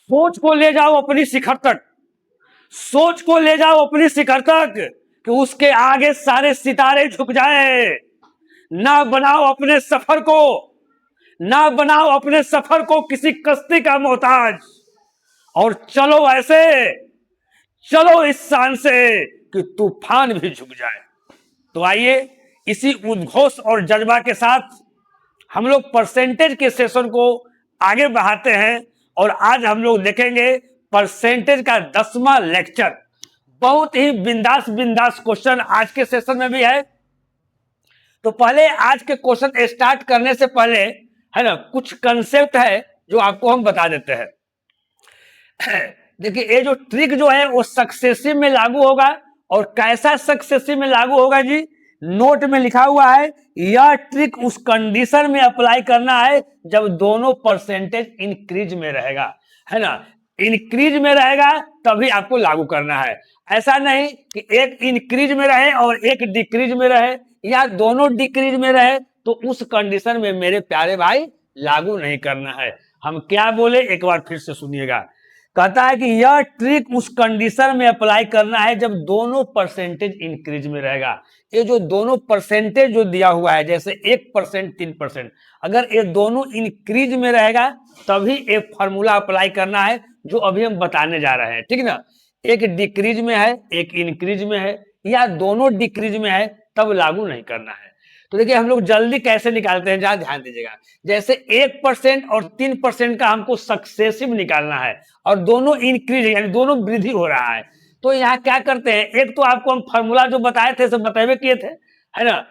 सोच को ले जाओ अपनी शिखर तक, सोच को ले जाओ अपनी शिखर तक कि उसके आगे सारे सितारे झुक जाए। ना बनाओ अपने सफर को, ना बनाओ अपने सफर को किसी कश्ती का मोहताज, और चलो ऐसे, चलो इस शान से कि तूफान भी झुक जाए। तो आइए इसी उद्घोष और जज्बा के साथ हम लोग परसेंटेज के सेशन को आगे बढ़ाते हैं, और आज हम लोग देखेंगे परसेंटेज का 10वां लेक्चर। बहुत ही बिंदास बिंदास क्वेश्चन आज के सेशन में भी है। तो पहले आज के क्वेश्चन स्टार्ट करने से पहले है ना, कुछ कंसेप्ट है जो आपको हम बता देते हैं। देखिए, ये जो ट्रिक जो है वो सक्सेसिव में लागू होगा, और कैसा सक्सेसिव में लागू होगा जी, नोट में लिखा हुआ है। यह ट्रिक उस कंडीशन में अप्लाई करना है जब दोनों परसेंटेज इंक्रीज में रहेगा, है ना। इंक्रीज में रहेगा तभी आपको लागू करना है। ऐसा नहीं कि एक इंक्रीज में रहे और एक डिक्रीज में रहे, या दोनों डिक्रीज में रहे, तो उस कंडीशन में मेरे प्यारे भाई लागू नहीं करना है। हम क्या बोले, एक बार फिर से सुनिएगा। कहता है कि यह ट्रिक उस कंडीशन में अप्लाई करना है जब दोनों परसेंटेज इंक्रीज में रहेगा। ये जो दोनों परसेंटेज जो दिया हुआ है, जैसे 1%, 3%, अगर ये दोनों इंक्रीज में रहेगा तभी एक फॉर्मूला अप्लाई करना है जो अभी हम बताने जा रहे हैं, ठीक ना। एक डिक्रीज में है, एक इंक्रीज में है, या दोनों डिक्रीज में है, तब लागू नहीं करना है। तो देखिए हम लोग जल्दी कैसे निकालते हैं, जरा ध्यान दीजिएगा। जैसे 1% और 3% का हमको सक्सेसिव निकालना है, और दोनों इंक्रीज यानी दोनों वृद्धि हो रहा है, तो यहाँ क्या करते हैं, एक तो आपको हम फॉर्मूला जो बताए थे सब बताए किए थे, है ना।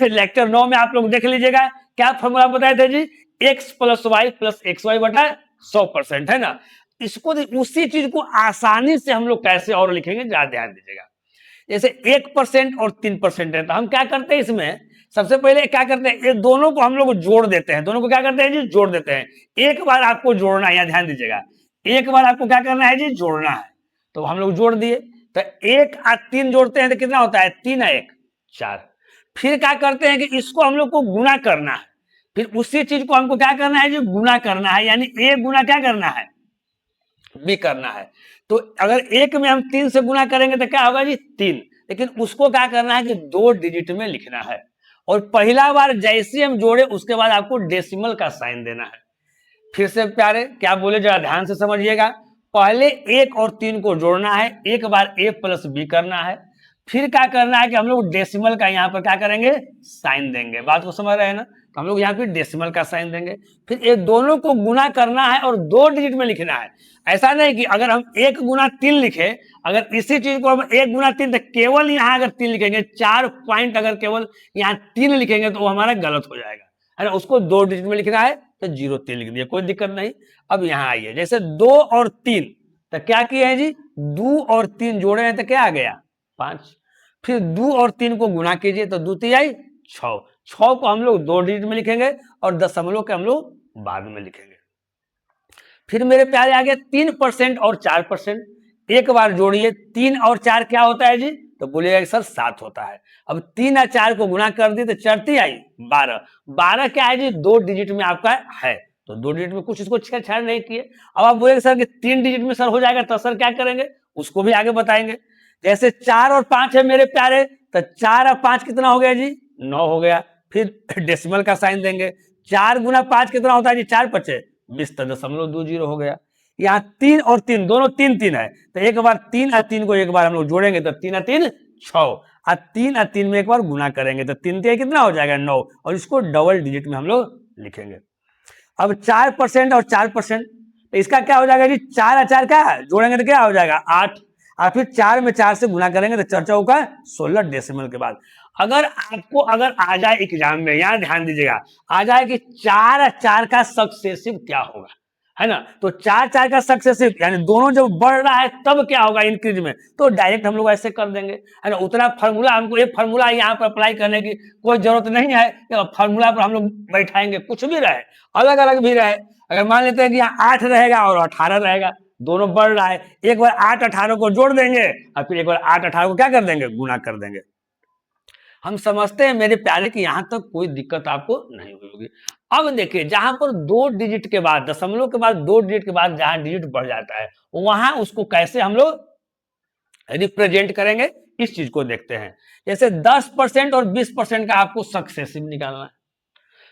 लेक्चर 9 में आप लोग देख लीजिएगा क्या फॉर्मूला बताए थे जी, x + y + xy बटा 100%, है ना। इसको उसी चीज को आसानी से हम लोग कैसे और लिखेंगे, जरा ध्यान दीजिएगा। जैसे 1% और 3% है, तो हम क्या करते हैं, इसमें सबसे पहले क्या करते हैं, ये दोनों को हम लोग जोड़ देते हैं। दोनों को क्या करते हैं जी, जोड़ देते हैं। एक बार आपको जोड़ना है, यहाँ ध्यान दीजिएगा, एक बार आपको क्या करना है जी, जोड़ना है। तो हम लोग जोड़ दिए, तो 1 और 3 जोड़ते हैं तो कितना होता है, 3 और 1 4। फिर क्या करते हैं कि इसको हम लोग को गुना करना है, फिर उसी चीज को हमको क्या करना है जी, गुना करना है, यानी a गुना क्या करना है, b करना है। तो अगर 1 में हम 3 से गुना करेंगे तो क्या होगा जी, 3, लेकिन उसको क्या करना है कि 2 डिजिट में लिखना है, और पहला बार जैसे हम जोड़े उसके बाद आपको डेसिमल का साइन देना है। फिर से प्यारे क्या बोले, जरा ध्यान से समझिएगा। पहले 1 और 3 को जोड़ना है, एक बार a + b करना है, फिर क्या करना है कि हम लोग डेसिमल का यहाँ पर क्या करेंगे, साइन देंगे। बात को समझ रहे हैं ना, तो हम लोग यहाँ पे डेसिमल का साइन देंगे, फिर ये दोनों को गुना करना है और 2 डिजिट में लिखना है। ऐसा नहीं कि अगर हम 1 × 3 लिखे, अगर इसी चीज को हम 1 × 3, तो केवल यहाँ अगर 3 लिखेंगे, 4 पॉइंट अगर केवल यहाँ 3 लिखेंगे तो वो हमारा गलत हो जाएगा, है ना। उसको 2 डिजिट में लिखना है, तो 0 3 लिख दिया, कोई दिक्कत नहीं। अब यहाँ आइए, जैसे 2 और 3, तो क्या किए हैं जी, 2 और 3 जोड़े हैं तो क्या आ गया, 5। फिर 2 और 3 को गुना कीजिए तो 2 × 3 = 6। 6 को हम लोग 2 डिजिट में लिखेंगे, और दशमलव के हम लोग बाद में लिखेंगे। फिर मेरे प्यारे आ गया 3% और 4%। एक बार जोड़िए, 3 और 4 क्या होता है जी, तो बोलिएगा सर 7 होता है। अब 3 और 4 को गुना कर दी तो चढ़ती आई 12। 12 क्या है जी, 2 डिजिट में आपका है, तो 2 डिजिट में कुछ इसको छेड़छाड़ नहीं किए। अब आप बोलेंगे सर कि 3 डिजिट में सर हो जाएगा, तो सर क्या करेंगे, उसको भी आगे बताएंगे। जैसे 4 और 5 है मेरे प्यारे, तो 4 और 5 कितना हो गया जी, 9 हो गया। फिर डेसिमल का साइन देंगे, 4 × 5 कितना होता है जी, 4 × 5 = 20, तो 0.20 हो गया। यहाँ 3 और 3 दोनों 3 3 है, तो एक बार 3 और 3 को एक बार हम लोग जोड़ेंगे तो 3 और 3 6, और 3 और 3 में एक बार गुना करेंगे तो 3 3 कितना हो जाएगा, 9, और इसको डबल डिजिट में हम लोग लिखेंगे। अब 4% और 4%, तो इसका क्या हो जाएगा जी, 4 और 4 क्या जोड़ेंगे तो क्या हो जाएगा, 8, और फिर 4 में 4 से गुना करेंगे तो 4 4 का 16 डेसिमल के बाद। अगर आपको अगर आ जाए एग्जाम में, यहाँ ध्यान दीजिएगा, आ जाए कि 4 और 4 का सक्सेसिव क्या होगा, है ना, तो 4 4 का सक्सेसिव यानी दोनों जब बढ़ रहा है तब क्या होगा, इंक्रीज में, तो डायरेक्ट हम लोग ऐसे कर देंगे, है ना। उतना फार्मूला हमको, एक फार्मूला यहाँ पर अप्लाई करने की कोई जरूरत नहीं है, फार्मूला पर हम लोग बैठाएंगे, कुछ भी रहे, अलग अलग भी रहे। अगर मान लेते हैं कि यहाँ 8 रहेगा और 18 रहेगा, दोनों बढ़ रहा है, एक बार 8 18 को जोड़ देंगे, और फिर एक बार 8 18 को क्या कर देंगे, गुना कर देंगे। हम समझते हैं मेरे प्यारे कि यहाँ तक कोई दिक्कत आपको नहीं होगी। अब देखिए जहां पर 2 डिजिट के बाद, दशमलव के बाद 2 डिजिट के बाद जहां डिजिट बढ़ जाता है, वहां उसको कैसे हम लोग रिप्रेजेंट करेंगे, इस चीज को देखते हैं। जैसे 10% और 20% का आपको सक्सेसिव निकालना है,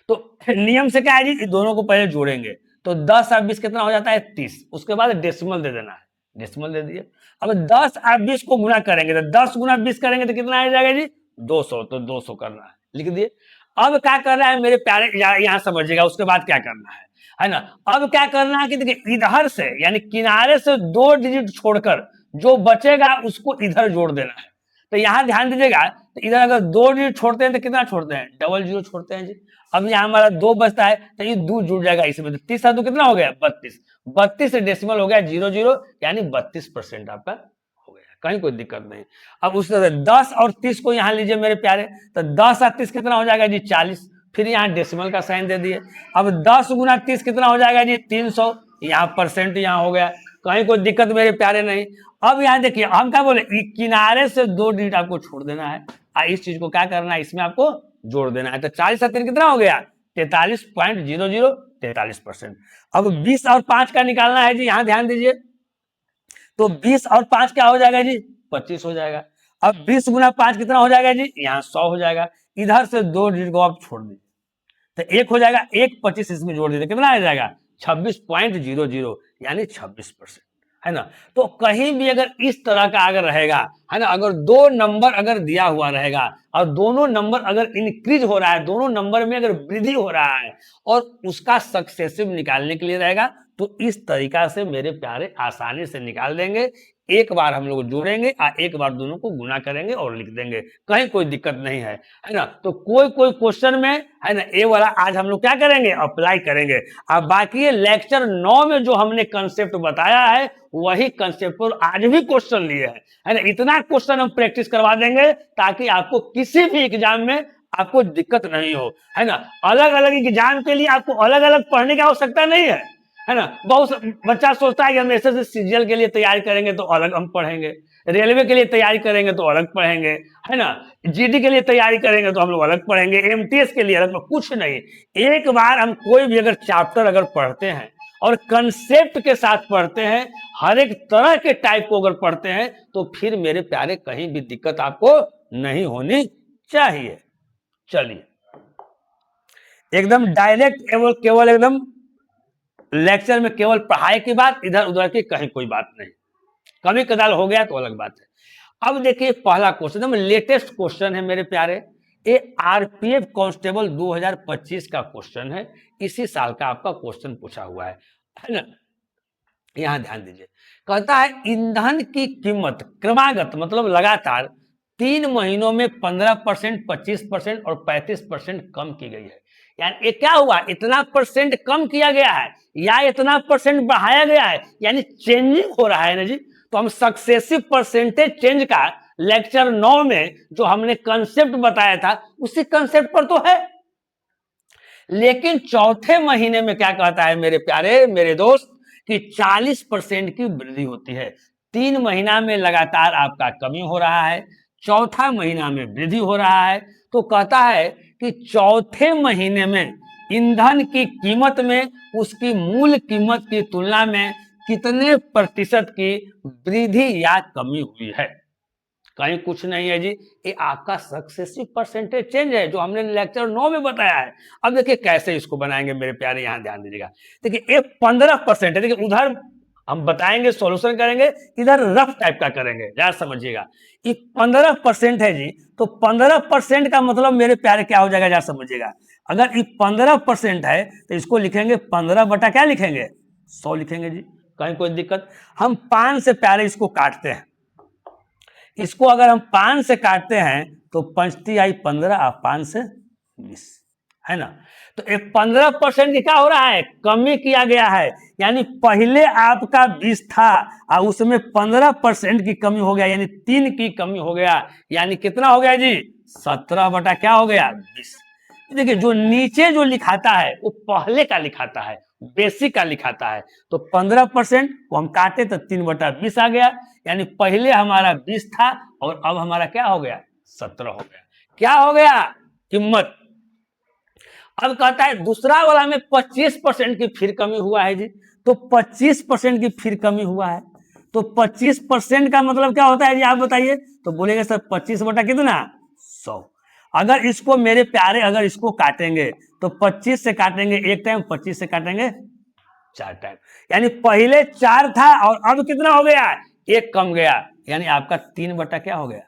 तो नियम से क्या है जी, दोनों को पहले जोड़ेंगे, तो 10 और 20 कितना हो जाता है 30, उसके बाद डेसिमल दे देना है, डेसिमल दे दिए। अब 10 और 20 को गुना करेंगे, तो 10 गुना 20 करेंगे तो कितना आ जाएगा जी 200, तो 200 करना है, लिख दिए। अब क्या करना है मेरे प्यारे, यहां समझिएगा, उसके बाद क्या करना है ना। अब क्या करना है कि देखिए इधर से यानी किनारे से 2 डिजिट छोड़कर जो बचेगा उसको इधर जोड़ देना है। तो यहां ध्यान दीजिएगा, तो इधर अगर 2 डिजिट छोड़ते हैं तो कितना छोड़ते हैं, डबल जीरो छोड़ते हैं जी। अब यहाँ हमारा 2 बचता है, तो ये 2 जुड़ जाएगा इसमें, तो 30 तो कितना हो गया 32, 32 से डेसिमल हो गया 00, यानी 32% आपका हो गया, कहीं कोई दिक्कत नहीं। अब उस तरह 10 और 30 को यहाँ लीजिए मेरे प्यारे, तो 10 और 30 कितना हो जाएगा जी 40, फिर यहाँ डेसिमल का साइन दे दिए। अब 10 गुना 30 कितना हो जाएगा जी 300, यहाँ परसेंट यहाँ हो गया, कहीं कोई दिक्कत मेरे प्यारे नहीं। अब यहाँ देखिए हम क्या बोले, किनारे से 2 डिजिट आपको छोड़ देना है, इस चीज को क्या करना है, इसमें आपको जोड़ देना है। तो 40 और 3 कितना हो गया 43.00, 43%। अब 20 और 5 का निकालना है जी, यहां ध्यान दीजिए, तो 20 और 5 क्या हो जाएगा जी 25 हो जाएगा। अब 20 गुना 5 कितना हो जाएगा जी, यहाँ 100 हो जाएगा। इधर से 2 डिजिट को आप छोड़ दीजिए, तो 1 हो जाएगा, 1 25 इसमें जोड़ दीजिए, कितना आ जाएगा 26.00, यानी 26%, है ना। तो कहीं भी अगर इस तरह का अगर रहेगा, है ना, अगर 2 नंबर अगर दिया हुआ रहेगा और दोनों नंबर अगर इंक्रीज हो रहा है, दोनों नंबर में अगर वृद्धि हो रहा है और उसका सक्सेसिव निकालने के लिए रहेगा, तो इस तरीका से मेरे प्यारे आसानी से निकाल देंगे। एक बार हम लोग जोड़ेंगे और एक बार दोनों को गुना करेंगे और लिख देंगे, कहीं कोई दिक्कत नहीं है ना। तो कोई कोई क्वेश्चन में, है ना, ये वाला आज हम लोग क्या करेंगे, अप्लाई करेंगे। अब बाकी लेक्चर 9 में जो हमने कंसेप्ट बताया है, वही कंसेप्ट पर आज भी क्वेश्चन लिए हैं, है ना। इतना क्वेश्चन हम प्रैक्टिस करवा देंगे ताकि आपको किसी भी एग्जाम में आपको दिक्कत नहीं हो, है ना। अलग अलग एग्जाम के लिए आपको अलग अलग पढ़ने की आवश्यकता नहीं है ना। बहुत बच्चा सोचता है कि हम एसएससी सीजीएल के लिए तैयारी करेंगे तो अलग हम पढ़ेंगे, रेलवे के लिए तैयारी करेंगे तो अलग पढ़ेंगे, है ना, जीडी के लिए तैयारी करेंगे तो हम लोग अलग पढ़ेंगे, एमटीएस के लिए अलग, कुछ नहीं। एक बार हम कोई भी अगर चैप्टर अगर पढ़ते हैं और कंसेप्ट के साथ पढ़ते हैं, हर एक तरह के टाइप को अगर पढ़ते हैं, तो फिर मेरे प्यारे कहीं भी दिक्कत आपको नहीं होनी चाहिए। चलिए एकदम डायरेक्ट केवल एकदम लेक्चर में केवल पढ़ाई की बात, इधर उधर की कहीं कोई बात नहीं, कभी कदाल हो गया तो अलग बात है। अब देखिए पहला क्वेश्चन लेटेस्ट क्वेश्चन है मेरे प्यारे, ये आरपीएफ कांस्टेबल 2025 का क्वेश्चन है, इसी साल का आपका क्वेश्चन पूछा हुआ है ना। यहां ध्यान दीजिए, कहता है ईंधन की कीमत क्रमागत मतलब लगातार 3 महीनों में 15%, 25% और 35% कम की गई है। यानी ये क्या हुआ, इतना परसेंट कम किया गया है या इतना परसेंट बढ़ाया गया है, यानी चेंजिंग हो रहा है ना जी। तो हम सक्सेसिव परसेंटेज चेंज का लेक्चर 9 में जो हमने कंसेप्ट बताया था, उसी कंसेप्ट पर तो है। लेकिन चौथे महीने में क्या कहता है मेरे प्यारे मेरे दोस्त, कि 40% की वृद्धि होती है। 3 महीना में लगातार आपका कमी हो रहा है, चौथा महीना में वृद्धि हो रहा है। तो कहता है कि चौथे महीने में ईंधन की कीमत में उसकी मूल कीमत की तुलना में कितने प्रतिशत की वृद्धि या कमी हुई है। कहीं कुछ नहीं है जी, ये आपका सक्सेसिव परसेंटेज चेंज है जो हमने लेक्चर 9 में बताया है। अब देखिए कैसे इसको बनाएंगे मेरे प्यारे, यहां ध्यान दीजिएगा। देखिए ये 15% है, देखिए उधर हम बताएंगे सॉल्यूशन करेंगे, इधर रफ टाइप का करेंगे, यार समझिएगा। ये 15% है जी, तो 15% का मतलब मेरे प्यारे क्या हो जाएगा, यार समझिएगा। अगर ये 15% है तो इसको लिखेंगे 15 बटा क्या लिखेंगे 100 लिखेंगे जी, कहीं कोई दिक्कत। हम 5 से प्यारे इसको काटते हैं, इसको अगर हम 5 से काटते हैं तो 5 आई 15 और 5 से 20, है ना। तो एक 15% की क्या हो रहा है, कमी किया गया है। यानी पहले आपका 20 था और उसमें 15% की कमी हो गया, यानी 3 की कमी हो गया, यानी कितना हो गया जी 17 बटा क्या हो गया 20। देखिए जो नीचे जो लिखाता है वो पहले का लिखाता है, बेसिक का लिखाता है। तो 15% को हम काटे तो 3 बटा 20 आ गया, यानी पहले हमारा 20 था और अब हमारा क्या हो गया 17 हो गया। क्या हो गया कीमत। अब कहता है दूसरा वाला में 25% की फिर कमी हुआ है जी, तो 25% की फिर कमी हुआ है, तो 25% का मतलब क्या होता है जी आप बताइए। तो बोलेंगे सर 25 बटा कितना 100। अगर इसको मेरे प्यारे अगर इसको काटेंगे तो 25 से काटेंगे एक टाइम, 25 से काटेंगे 4 टाइम, यानी पहले 4 था और अब कितना हो गया, एक कम गया, यानी आपका 3 बटा क्या हो गया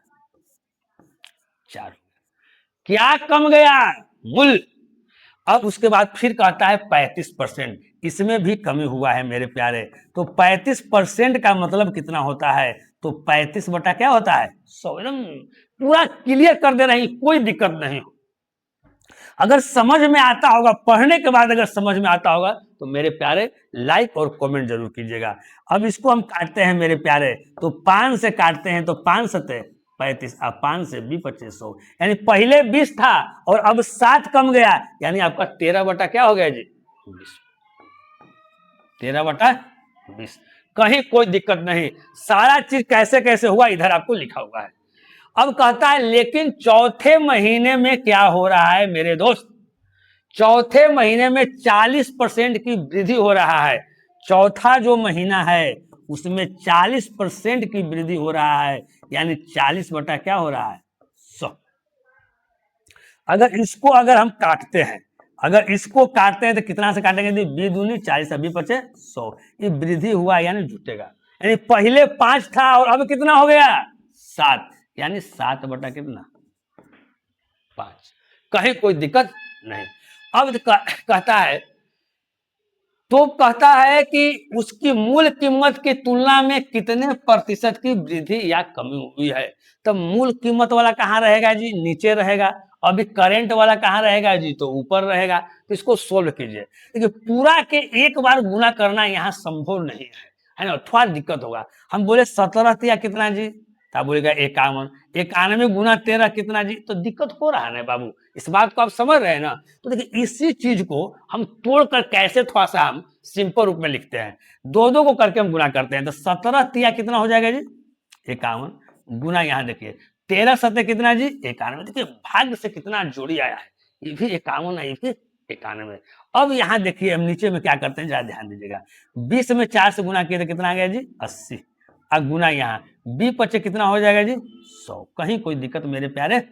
4। क्या कम गया, मूल। अब उसके बाद फिर कहता है 35%, इसमें भी कमी हुआ है मेरे प्यारे। तो 35% का मतलब कितना होता है, तो 35 बटा क्या होता है 100। एकदम पूरा क्लियर कर दे रही, कोई दिक्कत नहीं हो। अगर समझ में आता होगा, पढ़ने के बाद अगर समझ में आता होगा तो मेरे प्यारे लाइक और कमेंट जरूर कीजिएगा। अब इसको हम काटते हैं मेरे प्यारे, तो 5 से काटते हैं तो 5 सते 35, अब 5 से 20 2500, यानी पहले 20 था और अब 7 कम गया, यानी आपका 13 बटा क्या हो गया जी 20, 13 बटा 20। कहीं कोई दिक्कत नहीं, सारा चीज कैसे कैसे हुआ इधर आपको लिखा हुआ है। अब कहता है लेकिन चौथे महीने में क्या हो रहा है मेरे दोस्त, चौथे महीने में 40% की वृद्धि हो रहा है। चौथा जो महीना है उसमें 40% की वृद्धि हो रहा है, यानी 40 बटा क्या हो रहा है 100। अगर इसको अगर हम काटते हैं, अगर इसको काटते हैं तो कितना से काटेंगे, 20 दूनी 40, अभी बचे 100, ये वृद्धि हुआ यानी जुटेगा, यानी पहले 5 था और अब कितना हो गया 7, यानी 7 बटा कितना 5। कहीं कोई दिक्कत नहीं। अब कहता है, तो कहता है कि उसकी मूल कीमत की तुलना में कितने प्रतिशत की वृद्धि या कमी हुई है। तो मूल कीमत वाला कहाँ रहेगा जी, नीचे रहेगा। अभी करेंट वाला कहाँ रहेगा जी, तो ऊपर रहेगा। तो इसको सोल्व कीजिए। देखिए पूरा के एक बार गुना करना यहाँ संभव नहीं है ना, थोड़ा दिक्कत होगा। हम बोले 17 या कितना जी, तो बोलेगा 51, 91 गुना 13 कितना जी, तो दिक्कत हो रहा है ना बाबू, इस बात को आप समझ रहे हैं ना। तो देखिए इसी चीज को हम तोड़कर कैसे थोड़ा सा हम सिंपल रूप में लिखते हैं, दो दो को करके हम गुना करते हैं। तो 17 कितना हो जाएगा जी 51, गुना यहाँ देखिए 13 सत्य कितना जी 91। देखिए भाग्य से कितना जोड़ी आया है, ये भी 51 है, ये भी 91। अब यहाँ देखिए हम नीचे में क्या करते हैं, जरा ध्यान दीजिएगा। 20 में 4 से गुना किए तो कितना आ गया जी 80, अब गुना यहाँ 20 25 कितना हो जाएगा जी 100। कहीं कोई दिक्कत मेरे प्यारे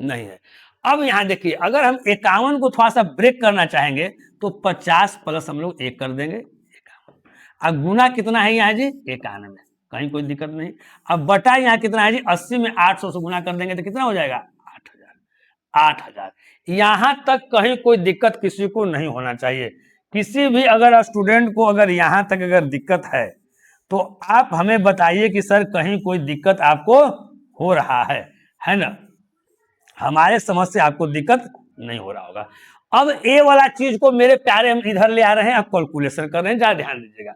नहीं है। अब यहाँ देखिए अगर हम 51 को थोड़ा सा ब्रेक करना चाहेंगे तो 50 प्लस हम लोग 1 कर देंगे 51। अब गुना कितना है यहाँ जी 91, कहीं कोई दिक्कत नहीं। अब बटा यहाँ कितना है जी 80 में 800 से गुना कर देंगे तो कितना हो जाएगा 8000। यहां तक कहीं कोई दिक्कत किसी को नहीं होना चाहिए। किसी भी अगर स्टूडेंट को अगर यहां तक अगर दिक्कत है तो आप हमें बताइए कि सर कहीं कोई दिक्कत आपको हो रहा है ना, हमारे समझ से आपको दिक्कत नहीं हो रहा होगा। अब ए वाला चीज को मेरे प्यारे हम इधर ले आ रहे हैं, अब कैलकुलेशन कर रहे हैं, जरा ध्यान दीजिएगा।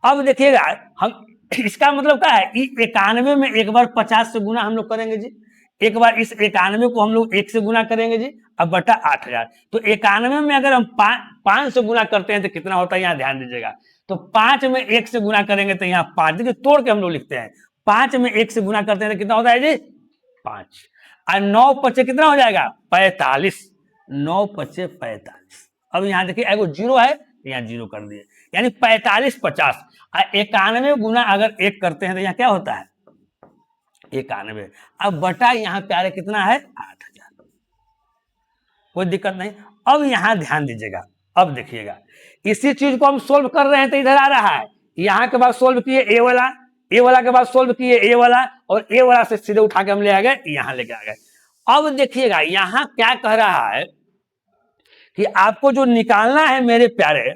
अब देखिएगा हम इसका मतलब क्या है, 91 में एक बार 50 से गुना हम लोग करेंगे जी, एक बार इस 91 को हम लोग 1 से गुना करेंगे जी, अब बटा 8000। तो 91 में अगर हम 5 से गुना करते हैं तो कितना होता है, यहाँ ध्यान दीजिएगा। तो 5 में 1 से गुना करेंगे तो यहाँ 5, देखिए तोड़ के हम लोग लिखते हैं। 5 में 1 से गुना करते हैं तो कितना होता है जी 5, और 9 पचे कितना हो जाएगा 45, 9 पचे 45। अब यहाँ देखिए एगो जीरो है, यहाँ जीरो कर दिए, यानी 45 50। 91 गुना अगर 1 करते हैं तो यहाँ क्या होता है 91। अब बटा यहाँ प्यारे कितना है 8000, कोई दिक्कत नहीं। अब यहाँ ध्यान दीजिएगा, अब देखिएगा इसी चीज को हम सोल्व कर रहे हैं तो इधर आ रहा है, यहाँ के बाद सोल्व किए ए वाला के बाद सोल्व किए ए वाला, और ए वाला से सीधे उठा के हम ले आ गए यहाँ लेके आ गए। अब देखिएगा यहाँ क्या कह रहा है कि आपको जो निकालना है मेरे प्यारे,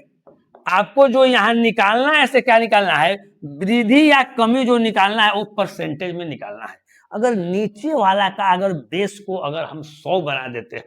आपको जो यहाँ निकालना है, ऐसे क्या निकालना है, वृद्धि या कमी जो निकालना है वो परसेंटेज में निकालना है। अगर नीचे वाला का अगर बेस को अगर हम 100 बना देते हैं,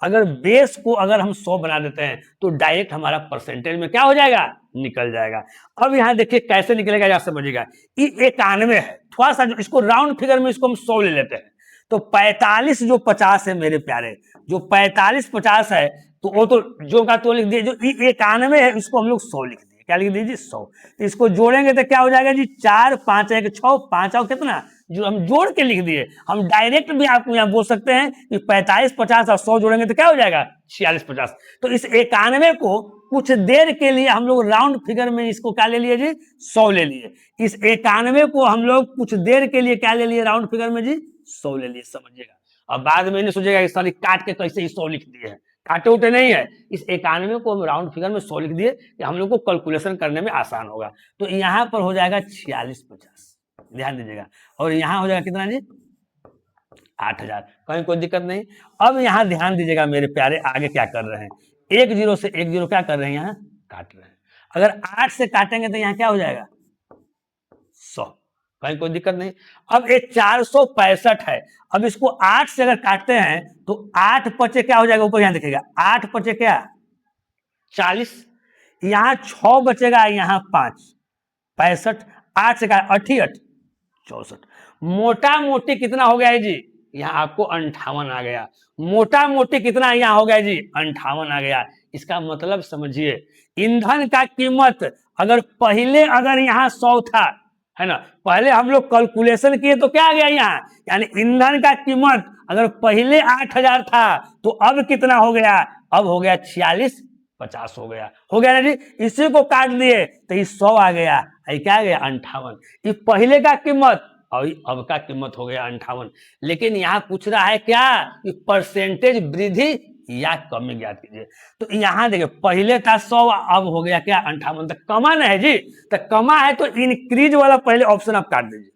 अगर बेस को अगर हम 100 बना देते हैं तो डायरेक्ट हमारा परसेंटेज में क्या हो जाएगा निकल जाएगा। अब यहाँ देखिए कैसे निकलेगा, यहाँ समझिएगा। ये 91 है, थोड़ा सा इसको राउंड फिगर में इसको हम 100 ले लेते हैं। तो 45 जो 50 है मेरे प्यारे, जो 45 50 है तो वो तो जो का तो लिख दिए, जो 91 है इसको हम लोग 100 लिख दिए, क्या लिख दीजिए 100। तो इसको जोड़ेंगे तो क्या हो जाएगा जी 4 5 1 6, 5 और कितना जो हम जोड़ के लिख दिए। हम डायरेक्ट भी आपको यहाँ बोल सकते हैं कि 45, 50 और 100 जोड़ेंगे तो क्या हो जाएगा 46, 50। तो इस 91 को कुछ देर के लिए हम लोग राउंड फिगर में इसको क्या ले लिए जी 100 ले लिए। इस 91 को हम लोग कुछ देर के लिए क्या ले लिए राउंड फिगर में जी 100 ले लिए, समझिएगा। अब बाद में नहीं सोचेगा इस साली काट के कैसे 100 लिख दिए हैं, काटे उठे नहीं है। इस 91 को हम राउंड फिगर में 100 लिख दिए कि हम लोग को कैलकुलेशन करने में आसान होगा। तो यहाँ पर हो जाएगा 46, 50, ध्यान दीजिएगा। और यहाँ हो जाएगा कितना जी 8000, कहीं कोई दिक्कत नहीं। अब यहाँ ध्यान दीजिएगा मेरे प्यारे, आगे क्या कर रहे हैं, 1 0 से 1 0 क्या कर रहे हैं, यहाँ काट रहे हैं। अगर 8 से काटेंगे तो यहाँ क्या हो जाएगा 100, कहीं कोई दिक्कत नहीं। अब ये 465 है, अब इसको 8 से अगर काटते हैं तो 8 पचे क्या हो जाएगा, ऊपर यहाँ देखिएगा 8 पचे क्या 40, यहाँ 6 बचेगा, यहाँ 5 65, 8 से का 88 64, मोटा मोटी कितना हो गया है जी, यहाँ आपको 58 आ गया। मोटा मोटी कितना यहाँ हो गया जी 58 आ गया। इसका मतलब समझिए, ईंधन का कीमत अगर पहले अगर यहाँ 100 था, है ना, पहले हम लोग कैलकुलेशन किए तो क्या आ गया यहाँ, यानी ईंधन का कीमत अगर पहले 8000 था तो अब कितना हो गया, अब हो गया 46, 50 हो गया ना जी। इसी को काट दिए तो ये 100 आ गया, ये क्या आ गया 58। ये पहले का कीमत और अब का कीमत हो गया 58। लेकिन यहाँ पूछ रहा है क्या कि परसेंटेज वृद्धि या कमी ज्ञात कीजिए। तो यहाँ देखिए पहले था 100, अब हो गया क्या 58, तक कमा ना है जी, तो कमा है तो इंक्रीज वाला पहले ऑप्शन आप काट दीजिए।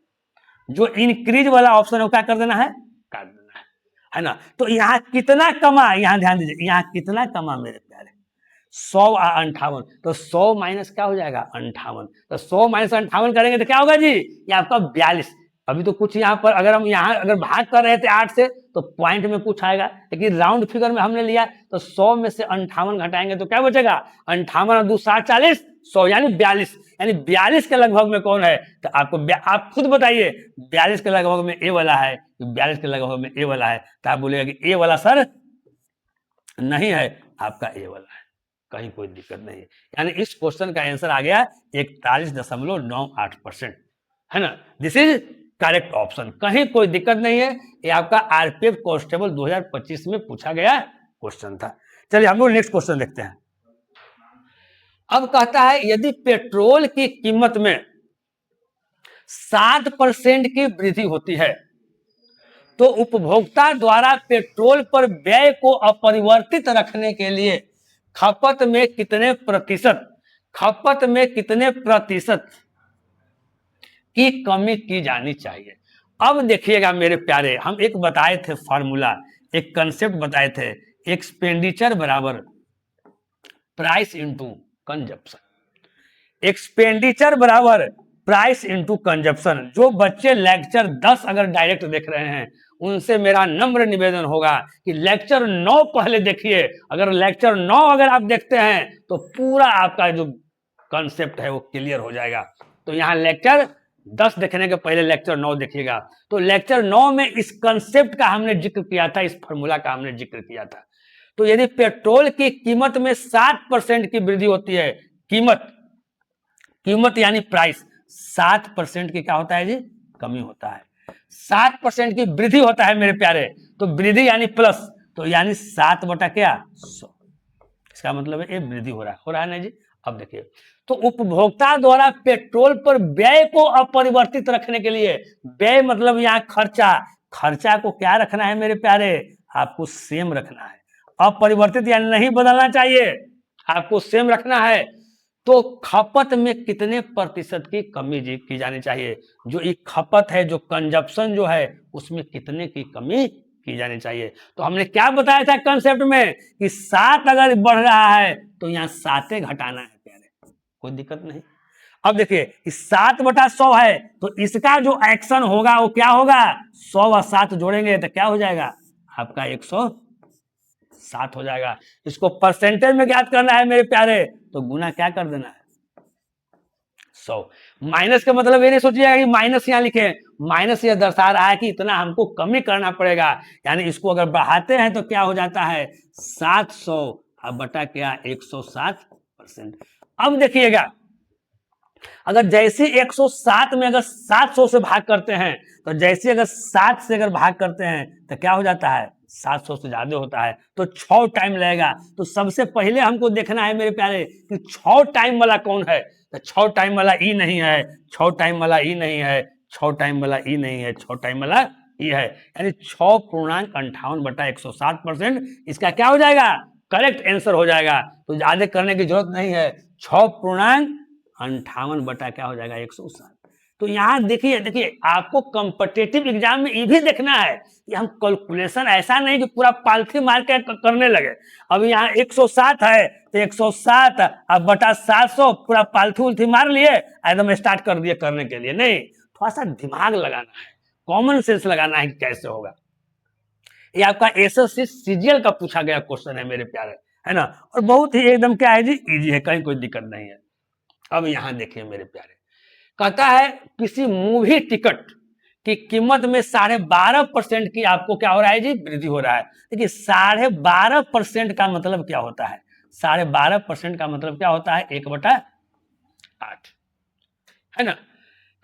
जो इंक्रीज वाला ऑप्शन है वो क्या कर देना है, काट देना है ना। तो यहाँ कितना कमा, यहाँ ध्यान दीजिए, यहाँ कितना कमा मेरे प्यारे 100 और 58, तो 100 माइनस क्या हो जाएगा 58, तो 100 माइनस 58 करेंगे तो क्या होगा जी, ये आपका 42। अभी तो कुछ यहाँ पर अगर हम यहाँ अगर भाग कर रहे थे 8 से तो पॉइंट में कुछ आएगा, लेकिन राउंड फिगर में हमने लिया तो 100 में से 58 घटाएंगे तो क्या बचेगा 58 और 2 7 40, 100 यानी 42, यानी 42 के लगभग में कौन है, तो आपको आप खुद बताइए 42 के लगभग में ए वाला है, 42 के लगभग में ए वाला है, तो आप बोलेगा कि ए वाला सर नहीं है, आपका ए वाला है, कहीं कोई दिक्कत नहीं है। यानी इस क्वेश्चन का आंसर आ गया 41.98%, है ना। दिस इज करेक्ट ऑप्शन, कहीं कोई दिक्कत नहीं है। ये आपका आरपीएफ कांस्टेबल 2025 में पूछा गया क्वेश्चन था। चलिए हम लोग नेक्स्ट क्वेश्चन देखते हैं। अब कहता है यदि पेट्रोल की कीमत में 7% की वृद्धि होती है तो उपभोक्ता द्वारा पेट्रोल पर व्यय को अपरिवर्तित रखने के लिए खपत में कितने प्रतिशत की कमी की जानी चाहिए। अब देखिएगा मेरे प्यारे, हम एक बताए थे फॉर्मूला, एक कंसेप्ट बताए थे, एक्सपेंडिचर बराबर प्राइस इंटू कंजप्शन। एक्सपेंडिचर बराबर प्राइस इंटू कंजप्शन। जो बच्चे लेक्चर 10 अगर डायरेक्ट देख रहे हैं उनसे मेरा नम्र निवेदन होगा कि लेक्चर 9 पहले देखिए। अगर लेक्चर 9 अगर आप देखते हैं तो पूरा आपका जो कंसेप्ट है वो क्लियर हो जाएगा। तो यहाँ लेक्चर 10 देखने के पहले लेक्चर 9 देखिएगा। तो लेक्चर 9 में इस कंसेप्ट का हमने जिक्र किया था, इस फॉर्मूला का हमने जिक्र किया था। तो यदि पेट्रोल की कीमत में 7% की वृद्धि होती है, कीमत यानी प्राइस, 7% की क्या होता है जी कमी होता है, 7% की वृद्धि होता है मेरे प्यारे। तो वृद्धि यानी प्लस, तो यानी 7 बटा क्या 100, इसका मतलब है ये वृद्धि हो रहा है ना जी। अब देखिए, तो उपभोक्ता द्वारा पेट्रोल पर व्यय को अपरिवर्तित रखने के लिए, व्यय मतलब यहाँ खर्चा को क्या रखना है मेरे प्यारे, आपको सेम रखना है। अपरिवर्तित यानी नहीं बदलना चाहिए, आपको सेम रखना है। तो खपत में कितने प्रतिशत की कमी की जानी चाहिए, जो एक खपत है, जो कंजप्शन जो है उसमें कितने की कमी की जानी चाहिए। तो हमने क्या बताया था कंसेप्ट में कि 7 अगर बढ़ रहा है तो यहाँ 7 घटाना है प्यारे, कोई दिक्कत नहीं। अब देखिए 7 बटा 100 है तो इसका जो एक्शन होगा वो क्या होगा, 100 और 7 जोड़ेंगे तो क्या हो जाएगा आपका 107 हो जाएगा। इसको परसेंटेज में ज्ञात करना है मेरे प्यारे, तो गुना क्या कर देना है 100। माइनस का मतलब ये नहीं सोचिएगा कि माइनस यहाँ लिखे, माइनस ये दर्शा रहा है कि इतना हमको कमी करना पड़ेगा, यानी इसको अगर बढ़ाते हैं तो क्या हो जाता है 700 अब बटा क्या 107%। अब देखिएगा अगर जैसे 107 में अगर 700 से भाग करते हैं, तो जैसे अगर 7 से अगर भाग करते हैं तो क्या हो जाता है, 700 से ज्यादा होता है, तो 6 टाइम लगेगा। तो सबसे पहले हमको देखना है मेरे प्यारे कि 6 टाइम वाला कौन है। तो 6 टाइम वाला ई नहीं है, 6 टाइम वाला ई नहीं है, 6 टाइम वाला ई नहीं है, 6 टाइम वाला ई है, यानी 6.58/107%। इसका क्या हो जाएगा, करेक्ट आंसर हो जाएगा। तो ज्यादा करने की जरूरत नहीं है, 6.58 बटा क्या हो जाएगा, 107। तो यहाँ देखिए देखिए आपको कॉम्पिटिटिव एग्जाम में ये भी देखना है कि हम कैलकुलेशन ऐसा नहीं कि पूरा पालथी मार के करने लगे। अब यहाँ 107 है तो 107 अब बटा 700 पूरा पालथी उल्थी मार लिए एकदम स्टार्ट कर दिए करने के लिए, नहीं, थोड़ा सा दिमाग लगाना है, कॉमन सेंस लगाना है कि कैसे होगा। ये आपका एसएससी सीजीएल का पूछा गया क्वेश्चन है मेरे प्यारे, है ना, और बहुत ही एकदम क्या है जी, इजी है, कहीं कोई दिक्कत नहीं है। अब यहाँ देखिए मेरे प्यारे, कहता है किसी मूवी टिकट की कीमत में 12.5% की आपको क्या हो रहा है जी, वृद्धि हो रहा है। देखिए 12.5% का मतलब क्या होता है, 12.5% का मतलब क्या होता है, 1/8, है ना,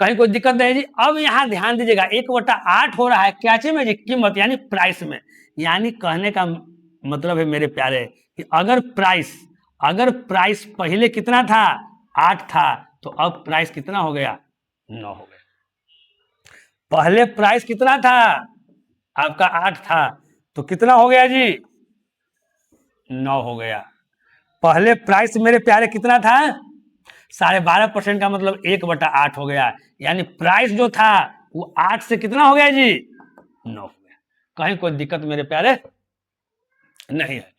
कहीं कोई दिक्कत नहीं जी। अब यहां ध्यान दीजिएगा 1/8 हो रहा है क्या चीज में जी, कीमत यानी प्राइस में। यानी कहने का मतलब है मेरे प्यारे कि अगर प्राइस पहले कितना था, 8 था, तो अब प्राइस कितना हो गया, 9 हो गया। पहले प्राइस कितना था आपका, 8 था, तो कितना हो गया जी, 9 हो गया। पहले प्राइस मेरे प्यारे कितना था, 12.5% का मतलब 1/8 हो गया, यानी प्राइस जो था वो 8 से कितना हो गया जी, 9 हो गया। कहीं कोई दिक्कत मेरे प्यारे नहीं है।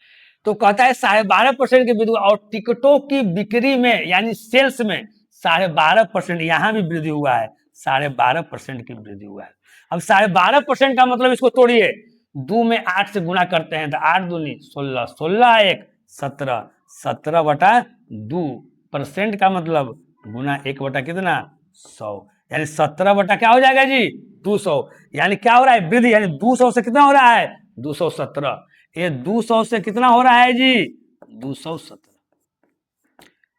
तो कहता है 12.5% की वृद्धि, और टिकटों की बिक्री में यानी सेल्स में 12.5%, यहां भी वृद्धि हुआ है, 12.5% की वृद्धि हुआ है। अब 12.5% का मतलब इसको तोड़िए, 2 में 8 से गुणा करते हैं तो 8 दूनी 16, 16 1 17, 17/2% का मतलब गुना 1 बटा कितना, 100, यानी 17 बटा क्या हो जाएगा जी, 200। यानी क्या हो रहा है, वृद्धि, यानी 200 से कितना हो रहा है, 217। ये 200 से कितना हो रहा है जी, 217।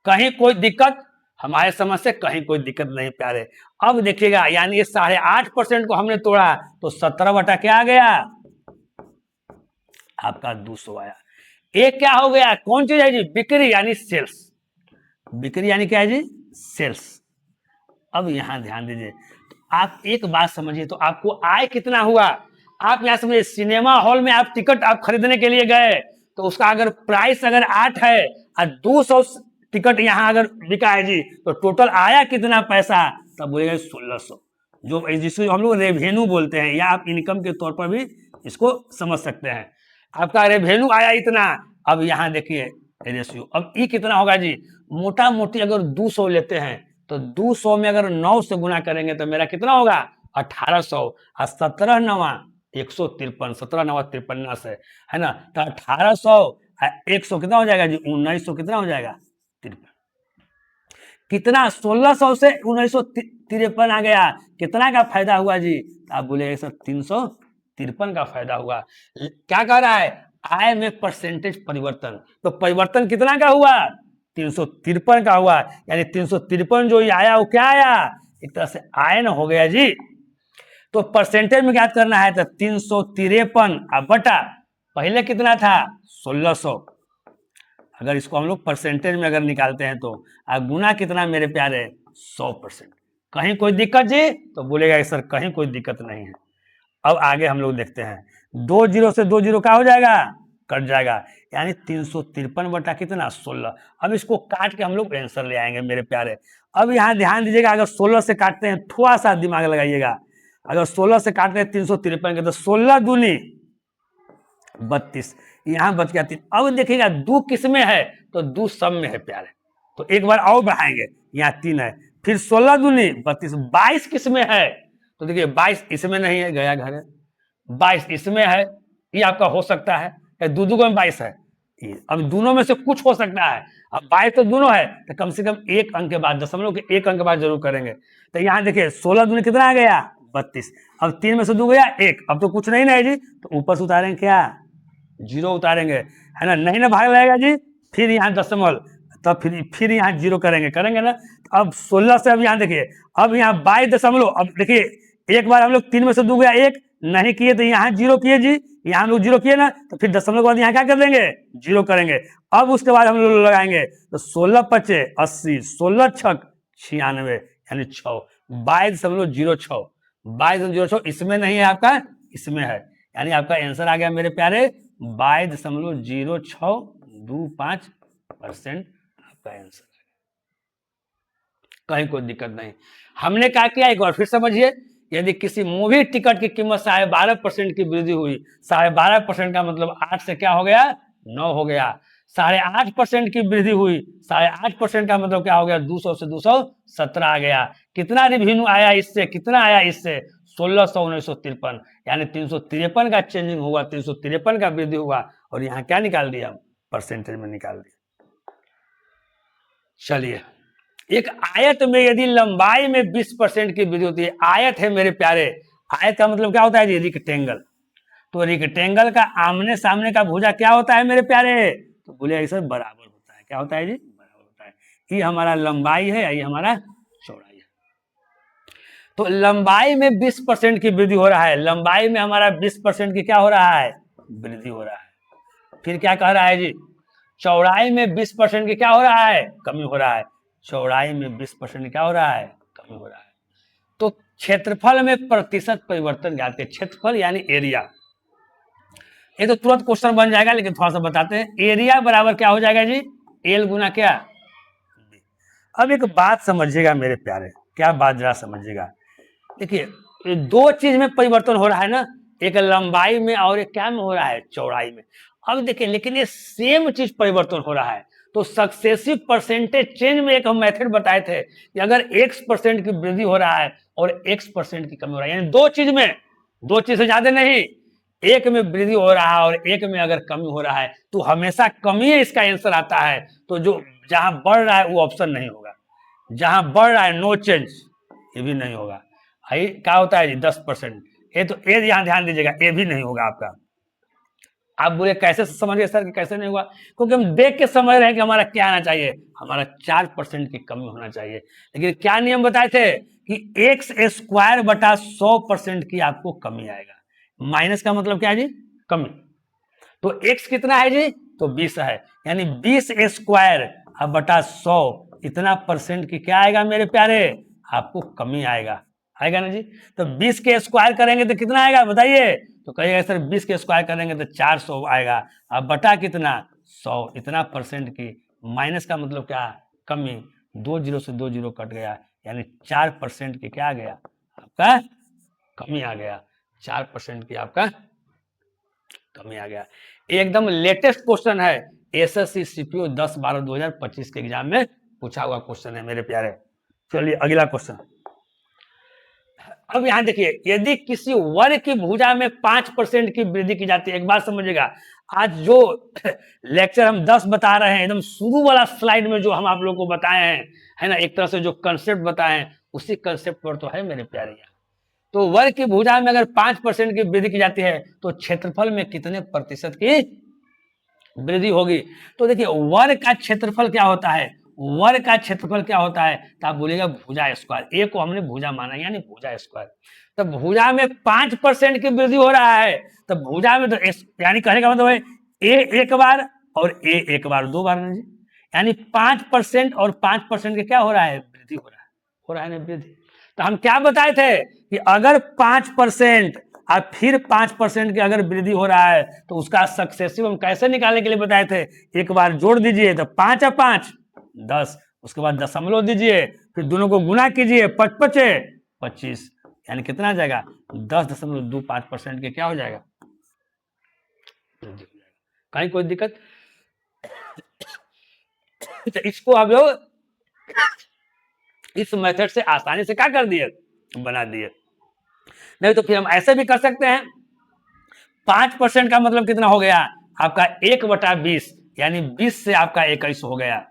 कहीं कोई दिक्कत हमारे समझ से, कहीं कोई दिक्कत नहीं प्यारे। अब देखिएगा यानी ये 8.5% को हमने तोड़ा तो 17 बटा क्या आ गया आपका, 200 आया। एक क्या हो गया, कौन चीज है जी, बिक्री यानी सेल्स, बिक्री यानी क्या है जी, सेल्स। अब यहां ध्यान दीजिए, तो आप एक बात समझिए, तो आपको आय कितना हुआ, आप यहां समझिए, सिनेमा हॉल में आप टिकट आप खरीदने के लिए गए, तो उसका अगर प्राइस अगर 8 है और 200 टिकट यहां अगर बिका है जी, तो टोटल आया कितना पैसा, तब बोलेगा 1600, जो जिसको हम लोग रेवेन्यू बोलते हैं, या आप इनकम के तौर पर भी इसको समझ सकते हैं। आपका रेवेन्यू आया इतना। अब यहां देखिए रेशियो, अब ई कितना होगा जी, मोटा मोटी अगर 200 लेते हैं तो 200 में अगर 9 से गुना करेंगे तो मेरा कितना होगा, 1800, और 17 9 153, 17 9 53 से, है ना, तो 1800 100 कितना हो जाएगा जी, 1900 कितना हो जाएगा, 53। कितना, 1600 से 1953 आ गया, कितना का फायदा हुआ जी, तो आप बोले सर 353 का फायदा हुआ। क्या कह रहा है, आय में परसेंटेज परिवर्तन, तो परिवर्तन कितना का हुआ, 353 का हुआ, यानी 353 जो आया वो क्या आया, एक तरह से आयन हो गया जी। तो परसेंटेज में क्या करना है, तो 353 बटा पहले कितना था 1600, अगर इसको हम लोग परसेंटेज में अगर निकालते हैं तो गुना कितना मेरे प्यारे, 100%। कहीं कोई दिक्कत जी, तो बोलेगा सर कहीं कोई दिक्कत नहीं है। अब आगे हम लोग देखते हैं, 2 जीरो से 2 जीरो क्या हो जाएगा, कट जाएगा, यानी 353 बटा कितना, 16। अब इसको काट के हम लोग आंसर ले आएंगे मेरे प्यारे। अब यहाँ ध्यान दीजिएगा, अगर 16 से काटते हैं, थोड़ा सा दिमाग लगाइएगा, अगर 16 से काटते हैं 353 के, तो 16 दूनी 32, यहां बच गया 3। अब देखिएगा 2 किस में है, तो 2 सब में है प्यारे, तो एक बार और बढ़ाएंगे, यहाँ 3 है, फिर 16 दूनी 32, 22 किस में है, तो देखिए 22 इसमें नहीं है, गया घर है, 22 इसमें है, ये आपका हो सकता है, दो को में 22 है, अब दोनों में से कुछ हो सकता है। अब 22 तो दोनों है, तो कम से कम एक अंक के बाद, दशमलव के एक अंक के बाद जरूर करेंगे। तो यहाँ देखिए 16 दूनी कितना आ गया, 32, अब 3 में से 2 गया 1, अब तो कुछ नहीं ना है जी, तो ऊपर से उतारेंगे क्या, 0 उतारेंगे, है ना, नहीं ना भाग लगेगा जी, फिर यहाँ दशमलव तब फिर यहाँ 0 करेंगे ना। अब 16 से अब यहाँ देखिए, अब यहाँ 22 अब देखिए एक बार हम लोग 3 में से 2 गया 1 नहीं किए तो यहाँ 0 किए जी, यहाँ हम लोग 0 किए ना, तो फिर दशमलव के बाद यहाँ क्या कर देंगे 0 करेंगे। अब उसके बाद हम लोग लगाएंगे तो 16 पचे 80, 16 छक 96 यानी 6, 22.06, 22.06 इसमें नहीं है आपका, इसमें है, यानी आपका आंसर आ गया मेरे प्यारे 22.0625% आपका आंसर है। कहीं कोई दिक्कत नहीं। हमने क्या किया एक बार फिर समझिए, यदि किसी मूवी टिकट की कीमत 12.5% की वृद्धि हुई, 12.5% का मतलब 8 से क्या हो गया 9 हो गया, 8.5% की वृद्धि हुई, 8.5% का मतलब क्या हो गया 200 से 217 आ गया। कितना रिवेन्यू आया इससे, कितना आया इससे 1653, यानी 353 का चेंजिंग हुआ, 353 का वृद्धि हुआ, और यहाँ क्या निकाल दिया परसेंटेज में निकाल दिया। चलिए, एक आयत में यदि लंबाई में 20% की वृद्धि होती है, आयत है मेरे प्यारे, आयत का मतलब क्या होता है जी रिक्टेंगल, तो रिक्टेंगल का आमने सामने का भुजा क्या होता है मेरे प्यारे, तो बोले सर बराबर होता है, क्या होता है जी बराबर होता है। ये हमारा लंबाई है, ये हमारा चौड़ाई है। तो लंबाई में 20% की वृद्धि हो रहा है, लंबाई में हमारा 20% की क्या हो रहा है वृद्धि हो रहा है। फिर क्या कह रहा है जी, चौड़ाई में 20% की क्या हो रहा है कमी हो रहा है, चौड़ाई में 20% क्या हो रहा है कमी हो रहा है। तो क्षेत्रफल में प्रतिशत परिवर्तन ज्ञात है, क्षेत्रफल यानी एरिया, ये तो तुरंत क्वेश्चन बन जाएगा, लेकिन थोड़ा सा बताते हैं। एरिया बराबर क्या हो जाएगा जी एल गुना क्या। अब एक बात समझिएगा मेरे प्यारे, क्या बात जरा समझिएगा, देखिए दो चीज में परिवर्तन हो रहा है ना, एक लंबाई में और एक क्या में हो रहा है चौड़ाई में। अब देखिए लेकिन ये सेम चीज परिवर्तन हो रहा है, तो सक्सेसिव परसेंटेज चेंज में एक हम मेथड बताए थे कि अगर x% की वृद्धि हो रहा है और x% की कमी हो रहा है, यानी दो चीज में, दो चीज से ज्यादा नहीं, एक में वृद्धि हो रहा है और एक में अगर कमी हो रहा है तो हमेशा कमी है इसका आंसर आता है। तो जो जहां बढ़ रहा है वो ऑप्शन नहीं होगा, जहां बढ़ रहा है नो चेंज ये भी नहीं होगा। क्या होता है जी 10%, ये तो ये यहां ध्यान दीजिएगा, ये भी नहीं होगा आपका। आप बोले कैसे समझ गए सर कि कैसे नहीं हुआ, क्योंकि हम देख के समझ रहे हैं कि हमारा क्या आना चाहिए, हमारा 4% की कमी होना चाहिए। लेकिन क्या नियम बताए थे कि x² बटा 100% की आपको कमी आएगा, माइनस का मतलब क्या है जी कमी, तो x कितना है जी तो 20 है, यानी 20² अब बटा 100 इतना परसेंट की क्या आएगा मेरे प्यारे आपको कमी आएगा, आएगा ना जी। तो 20 के स्क्वायर करेंगे तो कितना आएगा बताइए, तो कहिएगा सर 20 के स्क्वायर करेंगे तो 400 आएगा, अब बटा कितना 100 इतना परसेंट की, माइनस का मतलब क्या कमी, 2 जीरो से 2 जीरो कट गया, यानी 4% की क्या आ गया आपका कमी आ गया, 4% की आपका कमी आ गया। एकदम लेटेस्ट क्वेश्चन है, एसएससी सीपीओ 10/12/2025 के एग्जाम में पूछा हुआ क्वेश्चन है मेरे प्यारे। चलिए अगला क्वेश्चन। अब यहां देखिए, यदि किसी वर्ग की भुजा में 5% की वृद्धि की जाती है, एक बात समझिएगा, आज जो लेक्चर हम 10 बता रहे हैं एकदम शुरू वाला स्लाइड में जो हम आप लोगों को बताए हैं, है ना, एक तरह से जो कंसेप्ट बताए हैं उसी कंसेप्ट पर तो है मेरे प्यारे। यहाँ तो वर्ग की भुजा में अगर 5% की वृद्धि की जाती है तो क्षेत्रफल में कितने प्रतिशत की वृद्धि होगी। तो देखिए वर्ग का क्षेत्रफल क्या होता है, वर्ग का क्षेत्रफल क्या होता है, तो आप बोलिएगा भुजा स्क्वायर, ए को हमने भुजा माना यानी भुजा स्क्वायर। तो भुजा में 5% की वृद्धि हो रहा है, तो भुजा में तो यानी कहने का मतलब है ए एक बार और ए एक बार, दो बार नहीं, यानी 5% और 5% के क्या हो रहा है वृद्धि हो रहा है ना वृद्धि। तो हम क्या बताए थे कि अगर 5% और फिर 5% की अगर वृद्धि हो रहा है तो उसका सक्सेसिव हम कैसे निकालने के लिए बताए थे, एक बार जोड़ दीजिए तो 5 और 5 10, उसके बाद दशमलव दीजिए, फिर दोनों को गुना कीजिए, 5 25, यानी कितना आ जाएगा 10.25% के क्या हो जाएगा वृद्धि हो जाएगा। कहीं कोई दिक्कत तो इसको हम लोग इस मेथड से आसानी से क्या कर दिए बना दिए। नहीं तो फिर हम ऐसे भी कर सकते हैं, 5% का मतलब कितना हो गया आपका 1/20, यानी 20 से आपका 21 हो गया,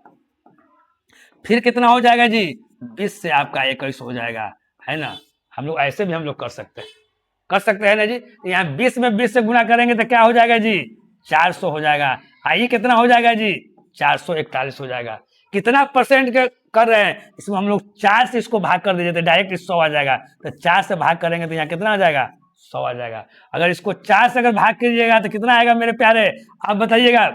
फिर कितना हो जाएगा जी 20 से आपका 21 हो जाएगा, है ना। हम लोग ऐसे भी हम लोग कर सकते हैं ना जी। यहाँ 20 में 20 से गुना करेंगे तो क्या हो जाएगा जी 400 हो जाएगा, आइए कितना हो जाएगा जी 441 हो जाएगा, कितना परसेंट कर रहे हैं, इसमें हम लोग 4 से इसको भाग कर दीजिए तो डायरेक्ट 100 आ जाएगा। तो 4 से भाग करेंगे तो यहाँ कितना आ जाएगा, 100 आ जाएगा। अगर इसको 4 से अगर भाग कीजिएगा तो कितना आएगा मेरे प्यारे, आप बताइएगा।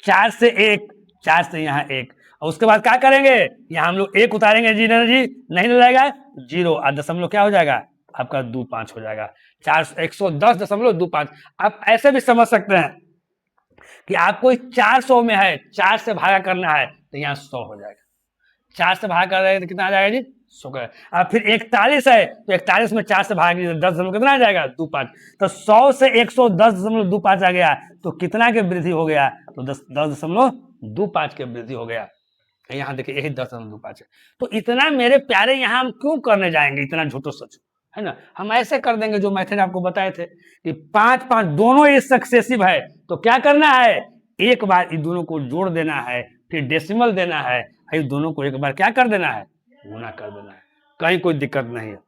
4 से 1, 4 से यहाँ 1, और उसके बाद क्या करेंगे, यहाँ हम लोग 1 उतारेंगे जी, नहीं लगेगा 0, और दशमलव क्या हो जाएगा आपका 25 हो जाएगा। 110.25। आप ऐसे भी समझ सकते हैं कि आपको 400 में है, 4 से भागा करना है तो यहाँ 100 हो जाएगा। 4 से भागा कर रहे हैं तो कितना आ जाएगा जी, 100 का। अब फिर 41 है तो 41 में 4 से भाग कीजिए 10 कितना आ जाएगा 25। तो 100 से 110.25 आ गया तो कितना के वृद्धि हो गया, तो 10.25 के वृद्धि हो गया। यहाँ देखिए यही 10.25 है। तो इतना मेरे प्यारे यहाँ हम क्यों करने जाएंगे इतना झूठो सच, है ना। हम ऐसे कर देंगे जो मेथड आपको बताए थे कि 5-5 दोनों ये सक्सेसिव है, तो क्या करना है, एक बार इन दोनों को जोड़ देना है, फिर डेसिमल देना है, इन दोनों को एक बार क्या कर देना है, गुना कर देना है, कहीं कोई दिक्कत नहीं है।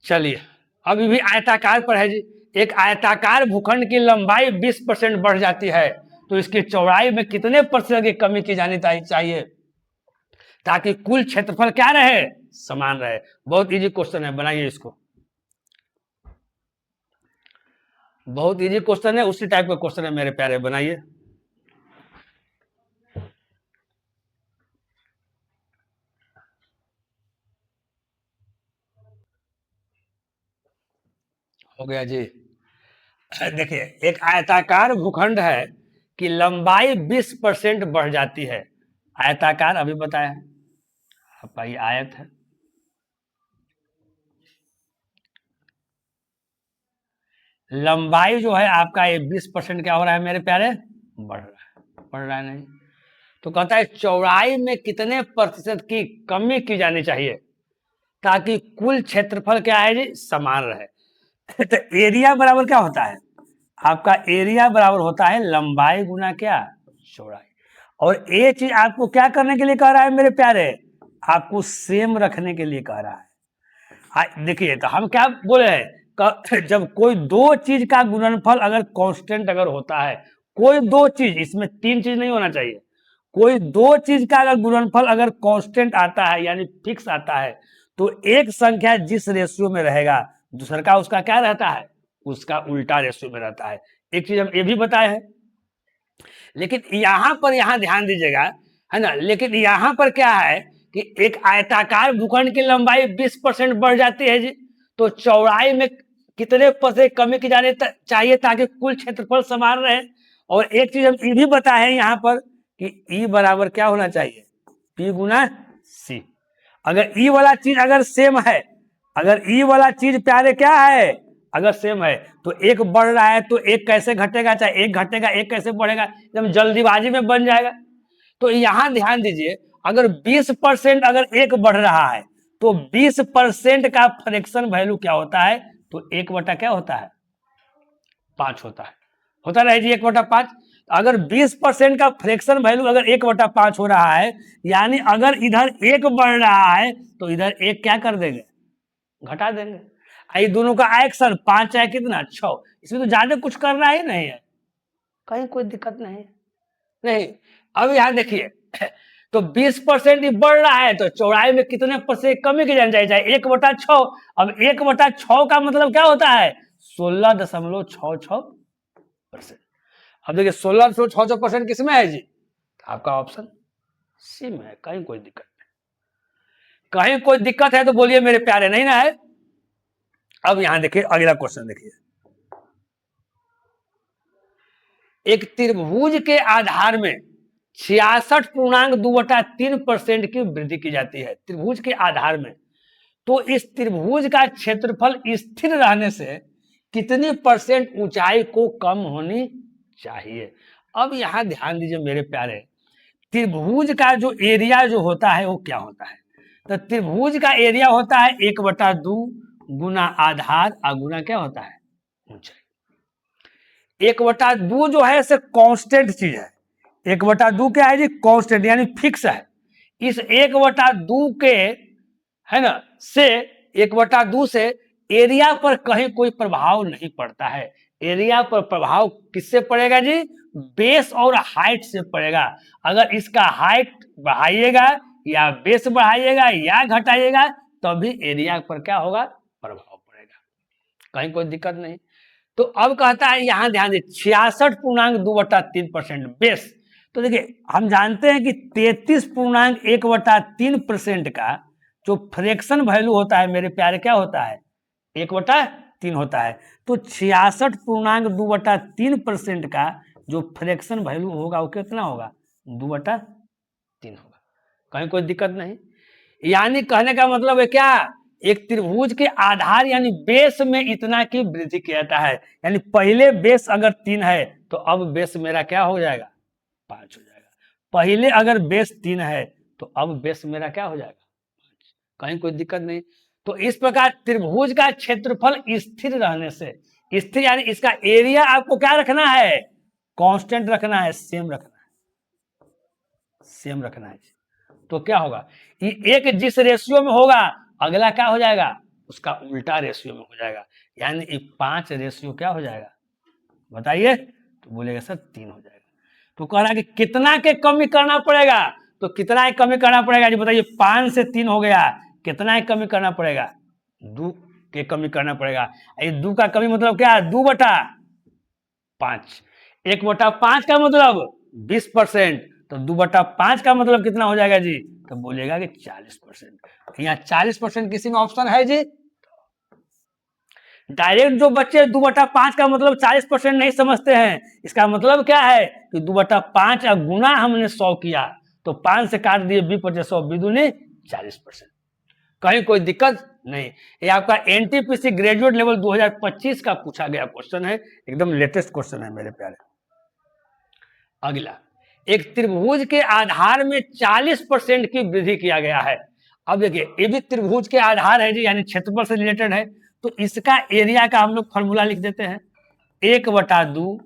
चलिए अभी भी आयताकार पर है जी। एक आयताकार भूखंड की लंबाई 20% बढ़ जाती है तो इसकी चौड़ाई में कितने प्रतिशत की कमी की जानी चाहिए ताकि कुल क्षेत्रफल क्या रहे, समान रहे। बहुत इजी क्वेश्चन है, बनाइए इसको। बहुत इजी क्वेश्चन है, उसी टाइप का क्वेश्चन है मेरे प्यारे, बनाइए। हो गया जी। देखिए एक आयताकार भूखंड है कि लंबाई 20% बढ़ जाती है। आयताकार अभी बताया आपका ये आयत है, लंबाई जो है आपका ये 20% क्या हो रहा है मेरे प्यारे, बढ़ रहा है नहीं। तो कहता है चौड़ाई में कितने प्रतिशत की कमी की जानी चाहिए ताकि कुल क्षेत्रफल क्या है जी, समान रहे। तो एरिया बराबर क्या होता है आपका, एरिया बराबर होता है लंबाई गुना क्या, चौड़ाई। और ये चीज आपको क्या करने के लिए कह रहा है मेरे प्यारे, आपको सेम रखने के लिए कह रहा है। देखिए तो हम क्या बोले हैं, जब कोई दो चीज का गुणनफल अगर कांस्टेंट अगर होता है, कोई दो चीज, इसमें 3 चीज नहीं होना चाहिए, कोई दो चीज का अगर गुणनफल अगर कांस्टेंट आता है यानी फिक्स आता है तो एक संख्या जिस रेशियो में रहेगा दूसरा का उसका क्या रहता है, उसका उल्टा रेशियो में रहता है। एक चीज हम ये भी बताए हैं, लेकिन यहां पर यहां ध्यान दीजिएगा, है ना। लेकिन यहां पर क्या है कि एक आयताकार भूखंड की लंबाई 20% बढ़ जाती है जी, तो चौड़ाई में कितने प्रतिशत कमी की जानी चाहिए ताकि कुल क्षेत्रफल समान रहे। और एक चीज हम ये भी बताए हैं यहाँ पर कि ई बराबर क्या होना चाहिए, पी गुना सी। अगर ई वाला चीज अगर सेम है, अगर ई वाला चीज प्यारे क्या है अगर सेम है तो एक बढ़ रहा है तो एक कैसे घटेगा, चाहे एक घटेगा एक कैसे बढ़ेगा, एकदम जल्दीबाजी में बन जाएगा। तो यहां ध्यान दीजिए, अगर 20% अगर एक बढ़ रहा है तो 20% का फ्रैक्शन वैल्यू क्या होता है, तो 1 क्या होता है, 5 होता रहे जी, 1/5। अगर 20% का फ्रैक्शन वैल्यू अगर 1/5 हो रहा है, यानी अगर इधर 1 बढ़ रहा है तो इधर 1 क्या कर देंगे, घटा देंगे। ये दोनों का एक्शन 5 है कितना 6, इसमें तो ज्यादा कुछ करना ही नहीं है, कहीं कोई दिक्कत नहीं नहीं। अब यहां देखिए तो 20% बढ़ रहा है तो चौड़ाई में कितने प्रतिशत कमी की जानी चाहिए, 1/6। अब 1/6 का मतलब क्या होता है, 16.66%। अब देखिए 16.66% किसमें है जी, आपका ऑप्शन सी में है, कहीं कोई दिक्कत नहीं। कहीं कोई दिक्कत है तो बोलिए मेरे प्यारे, नहीं ना है। अब यहां देखिए अगला क्वेश्चन देखिए, एक त्रिभुज के आधार में 66.2/3% की वृद्धि की जाती है त्रिभुज के आधार में। तो इस त्रिभुज का क्षेत्रफल स्थिर रहने से कितनी परसेंट ऊंचाई को कम होनी चाहिए। अब यहां ध्यान दीजिए मेरे प्यारे, त्रिभुज का जो एरिया जो होता है वो क्या होता है, तो त्रिभुज का एरिया होता है 1/2 गुना आधार गुना क्या होता है, ऊंचाई। 1/2 जो है से कांस्टेंट चीज है, 1/2 क्या है जी, कांस्टेंट यानी फिक्स है। इस 1/2 के, है ना, से 1/2 से एरिया पर कहीं कोई प्रभाव नहीं पड़ता है। एरिया पर प्रभाव किससे पड़ेगा जी, बेस और हाइट से पड़ेगा। अगर इसका हाइट बढ़ाइएगा या बेस बढ़ाइएगा या घटाइएगा तभी एरिया पर क्या होगा, प्रभाव पड़ेगा, कहीं कोई दिक्कत नहीं। तो अब कहता है यहां ध्यान दे 66.2/3% बेस। तो देखिए हम जानते हैं कि 33.1/3% का जो फ्रैक्शन वैल्यू होता है मेरे प्यारे क्या होता है, 1/3 होता है। तो 66.2/3% का जो फ्रैक्शन वैल्यू होगा वो कितना होगा, 2/3 होगा, कहीं कोई दिक्कत नहीं। यानी कहने का मतलब है क्या, एक त्रिभुज के आधार यानी बेस में इतना की वृद्धि किया जाता है। यानी पहले बेस अगर 3 है तो अब बेस मेरा क्या हो जाएगा, 5 हो जाएगा। पहले अगर बेस 3 है तो अब बेस मेरा क्या हो जाएगा, 5, कहीं कोई दिक्कत नहीं। तो इस प्रकार त्रिभुज का क्षेत्रफल स्थिर रहने से, स्थिर यानी इसका एरिया आपको क्या रखना है, कांस्टेंट रखना है, सेम रखना है, सेम रखना है। तो क्या होगा, एक जिस रेशियो में होगा अगला क्या हो जाएगा, उसका उल्टा रेशियो में हो जाएगा। यानी 5 रेशियो क्या हो जाएगा, बताइए, तो बोलेगा सर 3 हो जाएगा। तो कह रहा है कि कितना के कमी करना पड़ेगा, तो कितना एक कमी करना पड़ेगा जी बताइए, 5 से 3 हो गया, कितना एक कमी करना पड़ेगा, 2 के कमी करना पड़ेगा। ये 2 का कमी मतलब क्या है, 2/5, 1/5 का मतलब 20%, तो 2/5 का मतलब कितना हो जाएगा जी, तो बोलेगा कि 40%। यहाँ 40% किसी में ऑप्शन है जी, डायरेक्ट जो बच्चे 2/5 का मतलब 40% नहीं समझते हैं, इसका मतलब क्या है कि 2/5 का गुना हमने 100 किया तो 5 से काट दिए 20/100 विदुनी 40%, कहीं कोई दिक्कत नहीं। ये आपका एनटीपीसी ग्रेजुएट लेवल 2025 का पूछा गया क्वेश्चन है, एकदम लेटेस्ट क्वेश्चन है मेरे प्यारे। अगला, एक त्रिभुज के आधार में 40% की वृद्धि किया गया है। अब देखिए ये भी त्रिभुज के आधार है जी, यानी क्षेत्रफल से रिलेटेड है। तो इसका एरिया का हम लोग फॉर्मूला लिख देते हैं, 1/2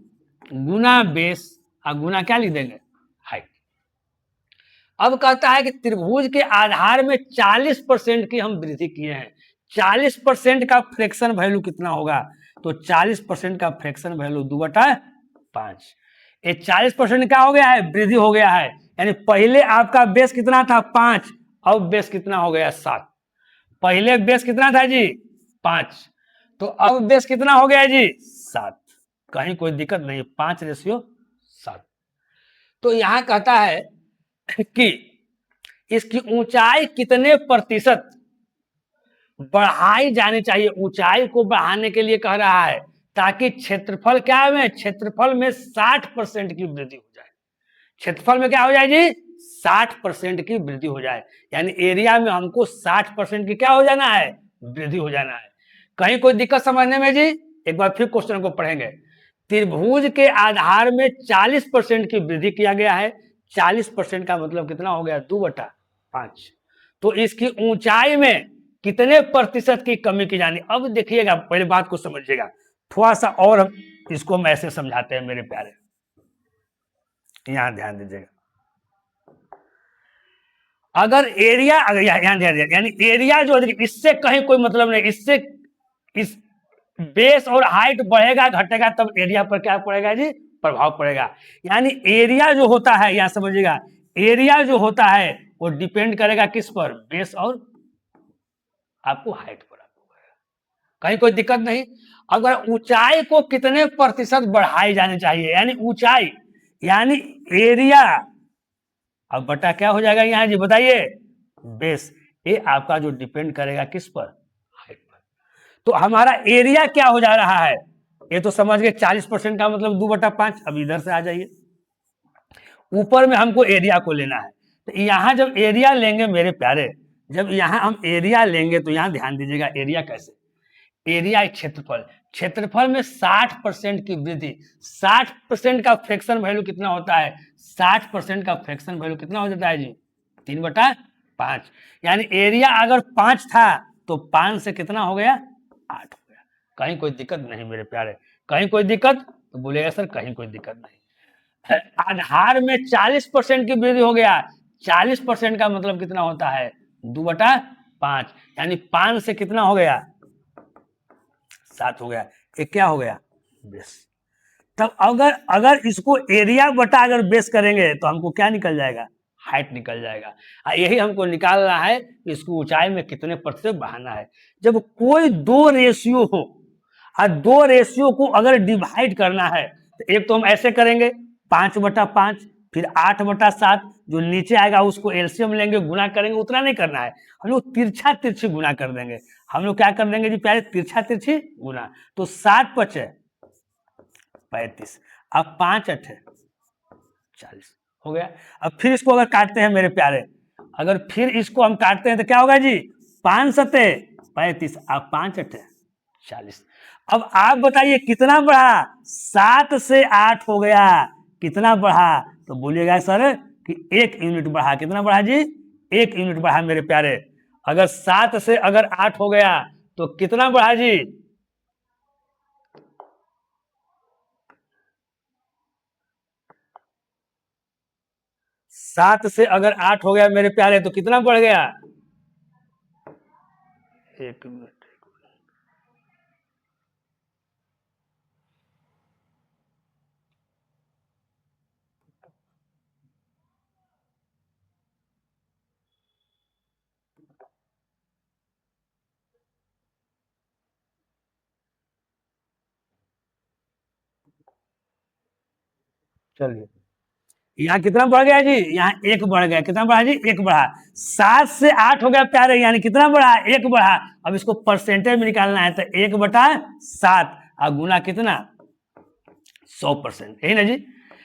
गुना बेस और गुना क्या लिख देंगे, हाइट। अब कहता है कि त्रिभुज के आधार में 40% की हम वृद्धि किए हैं, 40% का फ्रैक्शन वैल्यू कितना होगा, तो 40% का फ्रैक्शन वैल्यू 2/5। ये 40% क्या हो गया है, वृद्धि हो गया है। यानी पहले आपका बेस कितना था 5, अब बेस कितना हो गया 7। पहले बेस कितना था जी 5, तो अब बेस कितना हो गया जी 7, कहीं कोई दिक्कत नहीं, 5:7। तो यहां कहता है कि इसकी ऊंचाई कितने प्रतिशत बढ़ाई जानी चाहिए, ऊंचाई को बढ़ाने के लिए कह रहा है ताकि क्षेत्रफल क्या में, क्षेत्रफल में 60% की वृद्धि हो जाए। क्षेत्रफल में क्या हो जाए जी, 60% की वृद्धि हो जाए। यानी एरिया में हमको 60% की क्या हो जाना है, वृद्धि हो जाना है। कहीं कोई दिक्कत समझने में जी, एक बार फिर क्वेश्चन को पढ़ेंगे। त्रिभुज के आधार में 40% की वृद्धि किया गया है, 40% का मतलब कितना हो गया, 2/5। तो इसकी ऊंचाई में कितने प्रतिशत की कमी की जानी। अब देखिएगा, पहले बात को समझिएगा, थोड़ा सा और इसको मैं ऐसे समझाते हैं मेरे प्यारे, यहां ध्यान दीजिएगा। अगर एरिया, अगर यहां ध्यान दीजिए, यानी एरिया जो इससे कहीं कोई मतलब नहीं, इससे इस बेस और हाइट बढ़ेगा घटेगा तब एरिया पर क्या पड़ेगा जी, प्रभाव पड़ेगा। यानी एरिया जो होता है, यहां समझिएगा, एरिया जो होता है वो डिपेंड करेगा किस पर, बेस और आपको हाइट पर आपको, कहीं कोई दिक्कत नहीं। अगर ऊंचाई को कितने प्रतिशत बढ़ाई जानी चाहिए, यानी ऊंचाई यानी एरिया, अब बटा क्या हो जाएगा यहां जी बताइए, बेस, ये आपका जो डिपेंड करेगा किस पर, हाइट पर। तो हमारा एरिया क्या हो जा रहा है, ये तो समझ गए 40% का मतलब 2/5। अब इधर से आ जाइए, ऊपर में हमको एरिया को लेना है। तो यहां जब एरिया लेंगे मेरे प्यारे, जब यहां हम एरिया लेंगे तो यहां ध्यान दीजिएगा, एरिया कैसे, एरिया क्षेत्रफल, क्षेत्रफल में 60% की वृद्धि, 60% का फ्रैक्शन वैल्यू कितना होता है, 60% का फ्रैक्शन वैल्यू कितना हो जाता है जी, 3/5। यानी एरिया अगर 5 था तो 5 से कितना हो गया, 8 हो गया। कहीं कोई दिक्कत नहीं मेरे प्यारे, कहीं कोई दिक्कत, तो बोलेगा सर कहीं कोई दिक्कत नहीं। आधार में 40% की वृद्धि हो गया, 40% का मतलब कितना होता है, 2/5। यानी 5 से कितना हो गया, 7 हो गया, ये क्या हो गया, बेस। तब अगर अगर इसको एरिया बटा अगर बेस करेंगे तो हमको क्या निकल जाएगा, हाइट निकल जाएगा। यही हमको निकालना है कि इसको ऊंचाई में कितने प्रतिशत बढ़ाना है। जब कोई दो रेशियो हो और दो रेशियो को अगर डिवाइड करना है तो एक तो हम ऐसे करेंगे 5/5, फिर 8/7, जो नीचे आएगा उसको एलसीएम लेंगे, गुना करेंगे, उतना नहीं करना है, हम लोग तिरछा तिरछी गुना कर देंगे। हम लोग क्या कर देंगे जी प्यारे, तिरछा तिरछी गुना। तो 7×5 = 35, अब 5×8 = 40 हो गया। अब फिर इसको अगर काटते हैं मेरे प्यारे, अगर फिर इसको हम काटते हैं तो क्या होगा जी, 5×7 = 35, अब 5×8 = 40। अब आप बताइए कितना बढ़ा, 7 से 8 हो गया, कितना बढ़ा, तो बोलिएगा सर कि 1 यूनिट बढ़ा। कितना बढ़ा जी, 1 यूनिट बढ़ा मेरे प्यारे। अगर 7 से अगर 8 हो गया तो कितना बढ़ा जी, 7 से अगर 8 हो गया मेरे प्यारे तो कितना बढ़ गया, 1 मिनट। चलिए यहाँ कितना बढ़ गया जी, यहाँ 1 बढ़ गया। कितना बढ़ा जी, 1 बढ़ा। 7 से 8 हो गया प्यारे, यानी कितना बढ़ा, 1 बढ़ा। अब इसको परसेंटेज में निकालना है तो 1/7 और गुना कितना, 100%, यही ना जी।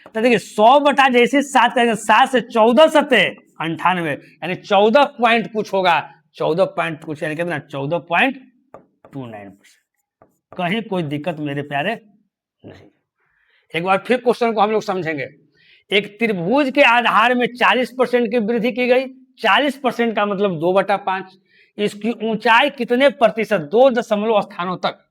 तो देखिए 100 जैसे 7 करेंगे, 7 से 14 सत्ते 98, यानी 14 पॉइंट कुछ होगा, 14 पॉइंट कुछ, यानी कितना, 14.29%। कहीं कोई दिक्कत मेरे प्यारे नहीं। एक बार फिर क्वेश्चन को हम लोग समझेंगे। एक त्रिभुज के आधार में 40% की वृद्धि की गई। 40% का मतलब 2/5। इसकी ऊंचाई कितने प्रतिशत, 2 स्थानों तक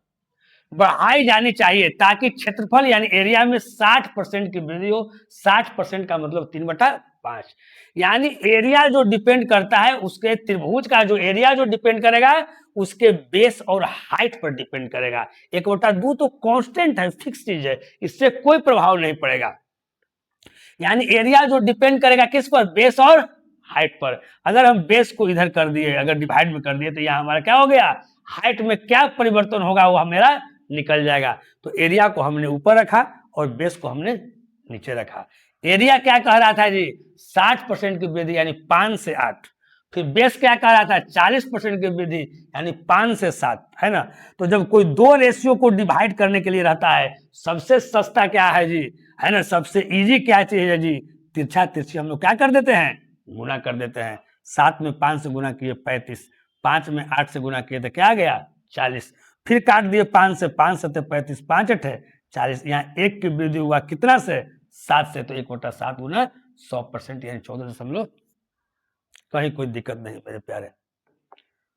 बढ़ाई जानी चाहिए ताकि क्षेत्रफल यानी एरिया में 60% की वृद्धि हो। 60% का मतलब 3/5, यानी एरिया जो डिपेंड करता है उसके, त्रिभुज का जो एरिया जो डिपेंड करेगा उसके बेस और हाइट पर डिपेंड करेगा। 1/2 तो कांस्टेंट है, फिक्स चीज है, इससे कोई प्रभाव नहीं पड़ेगा। यानी एरिया जो डिपेंड करेगा किस पर, बेस और हाइट पर। अगर हम बेस को इधर कर दिए, अगर डिवाइड में कर दिए तो यहाँ हमारा क्या हो गया, हाइट में क्या परिवर्तन होगा वो मेरा निकल जाएगा। तो एरिया को हमने ऊपर रखा और बेस को हमने नीचे रखा। एरिया क्या कह रहा था जी, 60% की वृद्धि यानी 5 से 8। फिर बेस क्या कह रहा था, 40% की वृद्धि यानी 5 से 7, है ना। तो जब कोई दो रेशियो को डिवाइड करने के लिए रहता है, सबसे सस्ता क्या है जी, है ना, सबसे इजी क्या चीज है जी, तिरछा तिरछी हम लोग क्या कर देते हैं, गुना कर देते हैं। 7 में 5 से गुना किए 35, 5 में 8 से गुना किए तो क्या आ गया, 40। फिर काट दिए 5 से, 5 7 35, 5 8 40। यहाँ 1 की वृद्धि हुआ कितना से, 7 से, तो 1/7 गुना 100%, यानी 14, कहीं कोई दिक्कत नहीं मेरे प्यारे।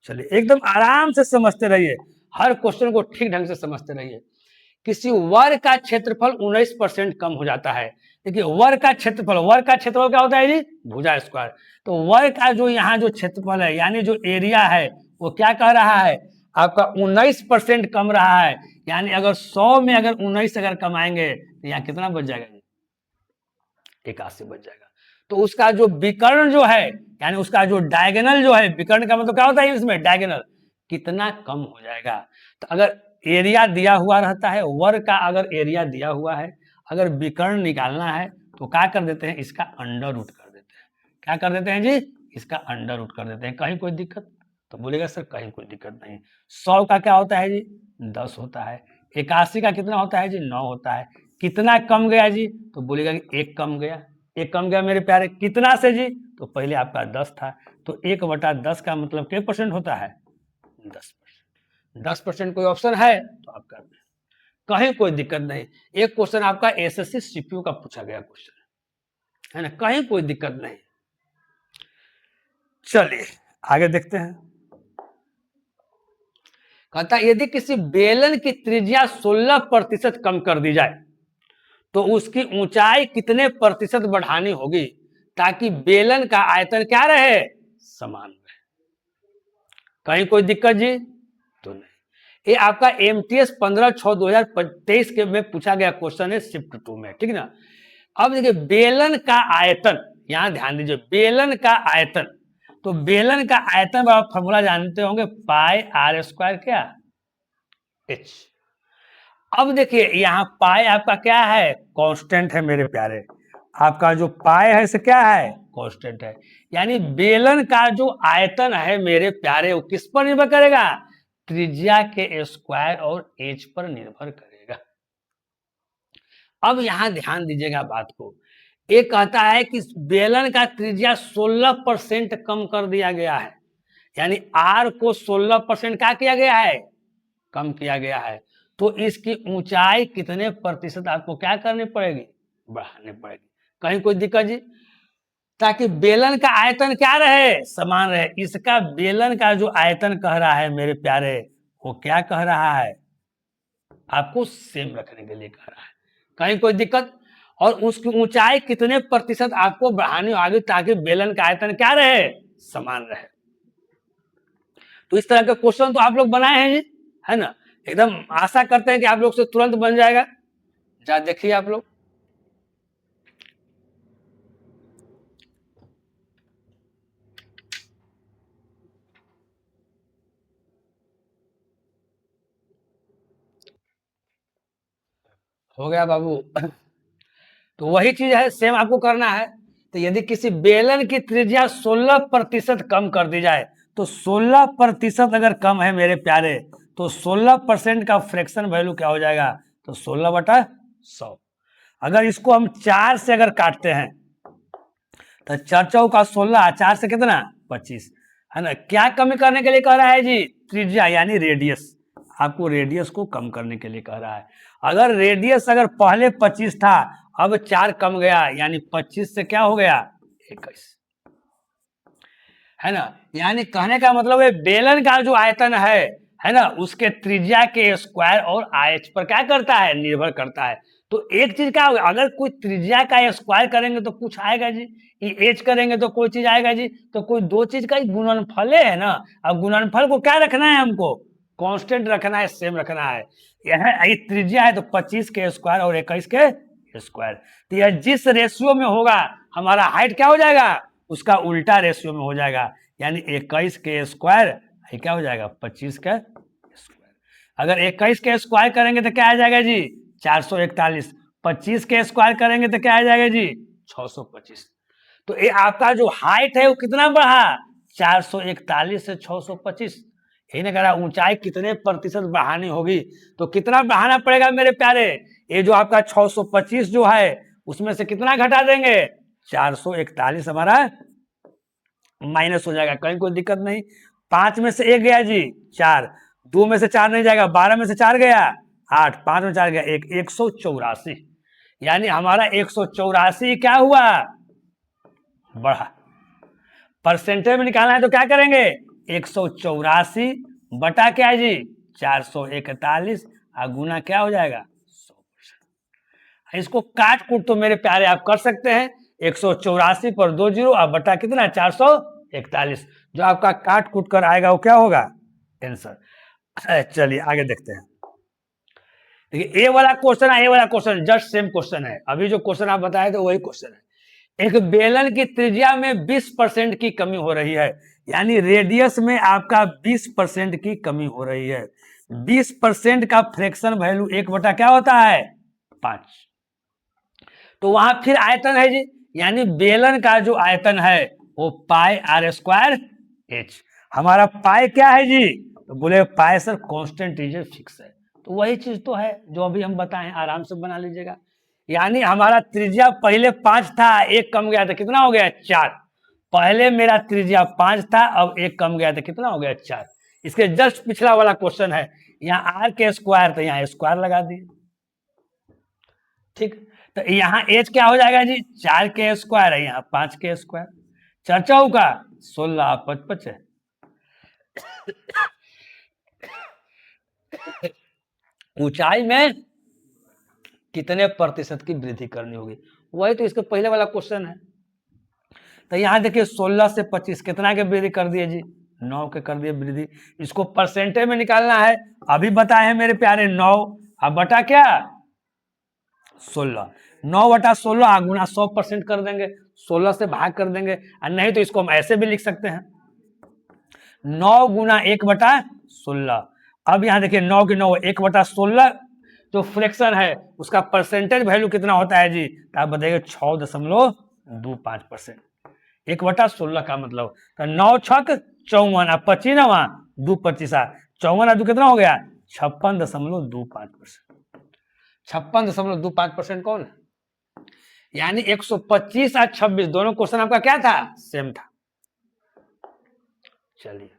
चलिए एकदम आराम से समझते रहिए, हर क्वेश्चन को ठीक ढंग से समझते रहिए। किसी वर्ग का क्षेत्रफल 19% कम हो जाता है। देखिए वर्ग का क्षेत्रफल क्या होता है जी, भुजा स्क्वायर। तो वर्ग का जो यहाँ जो क्षेत्रफल है यानी जो एरिया है वो क्या कह रहा है, आपका 19% कम रहा है। यानी अगर 100 में अगर 19 अगर कमाएंगे तो यहाँ कितना बच जाएगा जी, 81 बच जाएगा। तो उसका जो विकर्ण जो है, यानी उसका जो डायगोनल जो है, विकर्ण का मतलब क्या होता है इसमें, डायगोनल, कितना कम हो जाएगा। तो अगर एरिया दिया हुआ रहता है, वर्ग का अगर एरिया दिया हुआ है, अगर विकर्ण निकालना है तो क्या कर देते हैं, इसका अंडर रूट कर देते हैं। क्या कर देते हैं जी, इसका अंडर रूट कर देते हैं। कहीं कोई दिक्कत, तो बोलेगा सर कहीं कोई दिक्कत नहीं। 100 का क्या होता है जी, 10 होता है। 81 का कितना होता है जी, 9 होता है। कितना कम गया जी, तो बोलेगा कि 1 कम गया। 1 कम गया मेरे प्यारे, कितना से जी, तो पहले आपका 10 था, तो 1/10 का मतलब कितने परसेंट होता है, 10%। 10% कोई ऑप्शन है तो आप कर दें, कहीं कोई दिक्कत नहीं। एक क्वेश्चन आपका एसएससी सीपीयू का पूछा गया क्वेश्चन है ना, कहीं कोई दिक्कत नहीं। चलिए आगे देखते हैं। कहता है यदि किसी बेलन की त्रिज्या 16% कम कर दी जाए तो उसकी ऊंचाई कितने प्रतिशत बढ़ानी होगी ताकि बेलन का आयतन क्या रहे, समान रहे। कहीं कोई दिक्कत जी तो नहीं। ये आपका एमटीएस 15/6/2023 के में पूछा गया क्वेश्चन है शिफ्ट 2 में, ठीक ना। अब देखिए बेलन का आयतन, यहां ध्यान दीजिए, बेलन का आयतन, तो बेलन का आयतन आप फॉर्मूला जानते होंगे, पाई आर स्क्वायर क्या एच। अब देखिए यहाँ पाई आपका क्या है, कांस्टेंट है मेरे प्यारे, आपका जो पाई है इसे क्या है, कांस्टेंट है। यानी बेलन का जो आयतन है मेरे प्यारे वो किस पर निर्भर करेगा, त्रिज्या के स्क्वायर और एच पर निर्भर करेगा। अब यहां ध्यान दीजिएगा बात को, ये कहता है कि बेलन का त्रिज्या 16% कम कर दिया गया है, यानी आर को 16% क्या किया गया है, कम किया गया है। तो इसकी ऊंचाई कितने प्रतिशत आपको क्या करनी पड़ेगी, बढ़ानी पड़ेगी। कहीं कोई दिक्कत जी, ताकि बेलन का आयतन क्या रहे, समान रहे। इसका बेलन का जो आयतन कह रहा है मेरे प्यारे, वो क्या कह रहा है, आपको सेम रखने के लिए कह रहा है। कहीं कोई दिक्कत, और उसकी ऊंचाई कितने प्रतिशत आपको बढ़ानी होगी ताकि बेलन का आयतन क्या रहे, समान रहे। तो इस तरह के क्वेश्चन तो आप लोग बनाए हैं जी, है ना। एकदम आशा करते हैं कि आप लोग से तुरंत बन जाएगा। जा देखिए आप लोग, हो गया बाबू। तो वही चीज है, सेम आपको करना है। तो यदि किसी बेलन की त्रिज्या 16% कम कर दी जाए, तो 16% अगर कम है मेरे प्यारे, तो 16% का फ्रैक्शन वैल्यू क्या हो जाएगा, तो 16/100। अगर इसको हम 4 से अगर काटते हैं, तो 4 चौका 16, 4 से कितना 25, है ना। क्या कमी करने के लिए कह रहा है जी, त्रिज्या यानी रेडियस, आपको रेडियस को कम करने के लिए कह रहा है। अगर रेडियस अगर पहले 25 था, अब 4 कम गया, यानी 25 से क्या हो गया 21, है ना। यानी कहने का मतलब है बेलन का जो आयतन है ना, उसके त्रिज्या के स्क्वायर और आयच पर क्या करता है, निर्भर करता है। तो एक चीज क्या होगा, अगर कोई त्रिज्या का स्क्वायर करेंगे तो कुछ आएगा जी, एच करेंगे तो कोई चीज आएगा जी। तो कोई दो चीज का गुणनफल है ना। अब गुणनफल को क्या रखना है, हमको कांस्टेंट रखना है, सेम रखना है। यह त्रिज्या है तो 25 के स्क्वायर और 21 के स्क्वायर। तो यह जिस रेशियो में होगा हमारा हाइट क्या हो जाएगा, उसका उल्टा रेशियो में हो जाएगा। यानी 21 के स्क्वायर क्या हो जाएगा, 25 का स्क्वायर। अगर 21 के स्क्वायर करेंगे तो क्या आ जाएगा जी, 441। 25 के स्क्वायर करेंगे तो क्या आ जाएगा जी, 625। तो ये आपका जो हाइट है वो कितना बढ़ा, 441 से 625। यही ना करा, ऊंचाई कितने प्रतिशत बढ़ानी होगी, तो कितना बढ़ाना पड़ेगा मेरे प्यारे, ये जो आपका 625 जो है उसमें से कितना घटा देंगे, 441 हमारा माइनस हो जाएगा। कहीं कोई दिक्कत नहीं। 5 में से 1 गया जी 4, 2 में से 4 नहीं जाएगा, 12 में से 4 गया 8, 5 में 4 गया 1, 184। यानी हमारा 184 क्या हुआ, बढ़ा। परसेंटेज में निकालना है तो क्या करेंगे, 184 बटा क्या है जी 441 और गुना क्या हो जाएगा 100%। इसको काट कूट तो मेरे प्यारे आप कर सकते हैं, 184 पर 2 जीरो और बटा कितना 441, जो आपका काट कूट कर आएगा वो क्या होगा आंसर। चलिए आगे देखते हैं। देखिए ए वाला क्वेश्चन है, ए वाला क्वेश्चन जस्ट सेम क्वेश्चन है, अभी जो क्वेश्चन आप बताए थे वही क्वेश्चन है। एक बेलन की त्रिज्या में 20% की कमी हो रही है, यानी रेडियस में आपका 20% की कमी हो रही है। 20% का फ्रैक्शन वैल्यू 1 बटा क्या होता है 5। तो वहां फिर आयतन है जी, यानी बेलन का जो आयतन है वो पाई आर स्क्वायर एच। हमारा पाई क्या है जी, तो बोले पाई सर कांस्टेंट इज फिक्स है। तो वही चीज तो है जो अभी हम बताएं, आराम से बना लीजिएगा। यानी हमारा त्रिज्या पहले 5 था, 1 कम गया था, कितना हो गया 4। पहले मेरा त्रिज्या 5 था, अब 1 कम गया था, कितना हो गया 4। इसके जस्ट पिछला वाला क्वेश्चन है, यहाँ आर के स्क्वायर तो यहाँ स्क्वायर लगा दिए, ठीक। तो यहाँ एच क्या हो जाएगा जी 4 के स्क्वायर है, यहाँ 5 के स्क्वायर, 4 चौका 16 55 है। ऊंचाई में कितने प्रतिशत की वृद्धि करनी होगी, वही तो इसका पहले वाला क्वेश्चन है। तो यहाँ देखिए 16 से 25 कितना के वृद्धि कर दिए जी 9 के कर दिए वृद्धि। इसको परसेंटेज में निकालना है, अभी बताए हैं मेरे प्यारे 9, अब बटा क्या 16, 9/16 गुना 100% कर देंगे, 16 से भाग कर देंगे, और नहीं तो इसको हम ऐसे भी लिख सकते हैं 9 गुना 1/16। अब यहां देखिए 9 के 9 1/16 जो फ्रैक्शन है उसका परसेंटेज वैल्यू कितना होता है जी, तो आप बताइए 6.25%। 1/16 का मतलब तो 9 छक 54, अब 25 2 25 54 2 कितना हो गया 56.25%। 56.25% कौन है, यानी 125 और 26 दोनों क्वेश्चन आपका क्या था, सेम था। चलिए,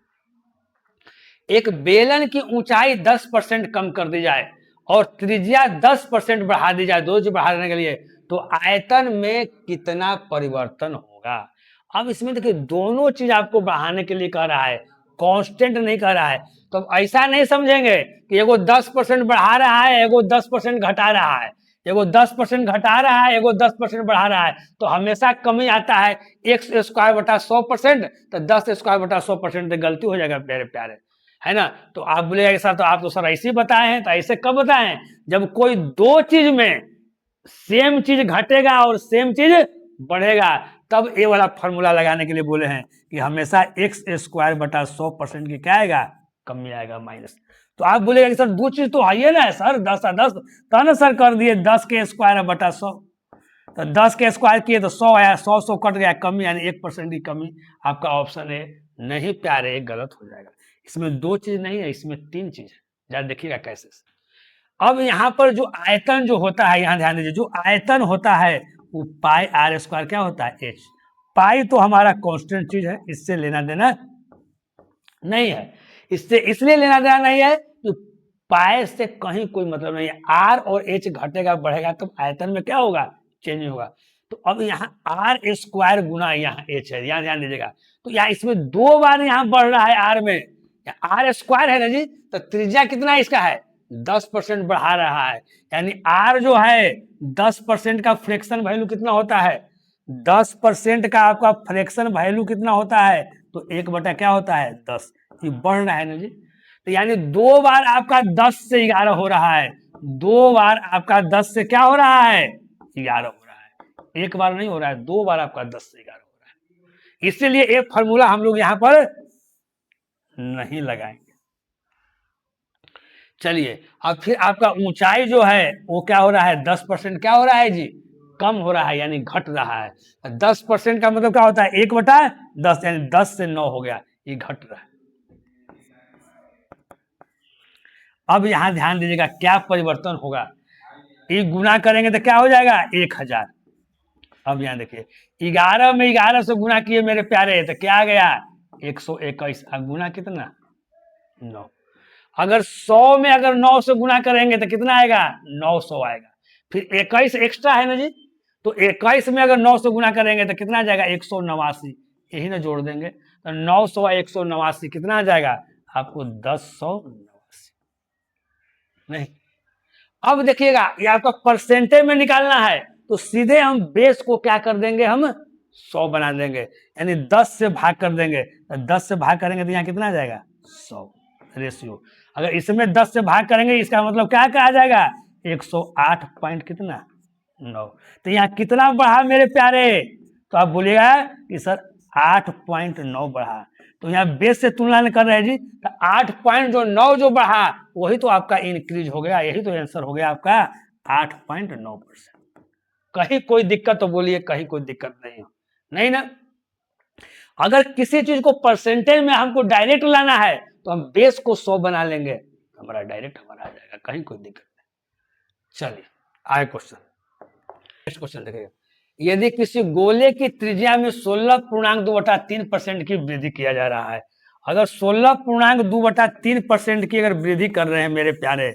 एक बेलन की ऊंचाई 10% कम कर दी जाए और त्रिज्या 10% बढ़ा दी जाए, दो चीज बढ़ाने के लिए, तो आयतन में कितना परिवर्तन होगा। अब इसमें देखिए दोनों चीज आपको बढ़ाने के लिए कह रहा है, कांस्टेंट नहीं कह रहा है। तो ऐसा नहीं समझेंगे कि एगो 10% बढ़ा रहा है, एगो 10% घटा रहा है, एगो 10% घटा रहा है, एगो 10% बढ़ा रहा है, तो हमेशा कमी आता है। x²/100%, तो 10²/100% तो गलती हो जाएगा प्यारे प्यारे, है ना। तो आप बोलेगा सर तो आप तो सर ऐसे ही बताए हैं, तो ऐसे कब बताए हैं, जब कोई दो चीज में सेम चीज घटेगा और सेम चीज बढ़ेगा, तब ये वाला फॉर्मूला लगाने के लिए बोले हैं कि हमेशा x²/100% की क्या आएगा, कमी आएगा, माइनस। तो आप बोलेगा कि सर दो चीज तो है ना सर, 10 तो ना सर कर दिए 10²/100, तो 10 के स्क्वायर किए तो 100 आया, 100 कट गया, कमी यानी 1% की कमी। आपका ऑप्शन है नहीं प्यारे, गलत हो जाएगा। इसमें दो चीज नहीं है, इसमें तीन चीज है, जरा देखिएगा कैसे। अब यहाँ पर जो आयतन जो होता है, यहाँ ध्यान दीजिए, जो आयतन होता है वो πr² क्या होता है, h। पाई तो हमारा कांस्टेंट चीज है, इससे लेना देना नहीं है, इससे इसलिए लेना देना नहीं है कि पाए से कहीं कोई मतलब नहीं है। आर और एच घटेगा बढ़ेगा तो आयतन में क्या होगा, चेंज होगा। तो अब यहाँ r² गुना यहाँ एच है, यहाँ ध्यान दीजिएगा। तो यहाँ इसमें दो बार यहाँ बढ़ रहा है आर में, r² है ना जी, तो त्रिज्या कितना इसका है 10% बढ़ा रहा है, यानी r जो है 10% का फ्रैक्शन वैल्यू कितना होता है, 10% का आपका फ्रैक्शन वैल्यू कितना होता है, तो 1 क्या होता है 10, ये बढ़ रहा है ना जी। तो यानी दो बार आपका 10 से 11 हो रहा है, दो बार आपका 10 से क्या हो रहा है 11 हो रहा है, एक बार नहीं हो रहा है, दो बार आपका 10 से 11 हो रहा है। इसीलिए एक फॉर्मूला हम लोग यहां पर नहीं लगाएंगे। चलिए, अब फिर आपका ऊंचाई जो है वो क्या हो रहा है 10% क्या हो रहा है जी, कम हो रहा है, यानी घट रहा है। 10% का मतलब क्या होता है 1/10, यानी 10 से 9 हो गया, ये घट रहा है। अब यहां ध्यान दीजिएगा क्या परिवर्तन होगा, ये गुना करेंगे तो क्या हो जाएगा 1000। अब यहां देखिए 11 में 11 से गुना किए मेरे प्यारे, तो क्या आ गया 121, गुना कितना 9। अगर 100 में अगर 9 से गुना करेंगे तो कितना आएगा 900 आएगा। फिर 21 एक्स्ट्रा है ना जी, तो 21 में अगर 9 से गुना करेंगे तो कितना आ जाएगा 189, यही ना जोड़ देंगे, तो 900 और 189 कितना आ जाएगा आपको 1089 नहीं। अब देखिएगा ये आपका परसेंटेज में निकालना है, तो सीधे हम बेस को क्या कर देंगे, हम 100 बना देंगे, यानी 10 से भाग कर देंगे, तो 10 से भाग करेंगे तो यहाँ कितना आ जाएगा 100 रेशियो। अगर इसमें 10 से भाग करेंगे इसका मतलब क्या आ जाएगा 108 पॉइंट कितना 9। तो यहाँ कितना बढ़ा मेरे प्यारे, तो आप बोलिएगा कि सर 8.9 बढ़ा। तो यहाँ बेस से तुलना कर रहे हैं जी, तो 8.9 जो बढ़ा वही तो आपका इंक्रीज हो गया, यही तो आंसर हो गया आपका 8.9%। कहीं कोई दिक्कत तो बोलिए, कहीं कोई दिक्कत नहीं हो, नहीं ना। अगर किसी चीज को परसेंटेज में हमको डायरेक्ट लाना है तो हम बेस को 100 बना लेंगे, हमारा डायरेक्ट हमारा आ जाएगा, कहीं कोई दिक्कत नहीं। चलिए आए क्वेश्चन, नेक्स्ट क्वेश्चन देखिएगा, यदि किसी गोले की त्रिज्या में 16.2/3% की वृद्धि किया जा रहा है, अगर 16.2/3% की अगर वृद्धि कर रहे हैं मेरे प्यारे,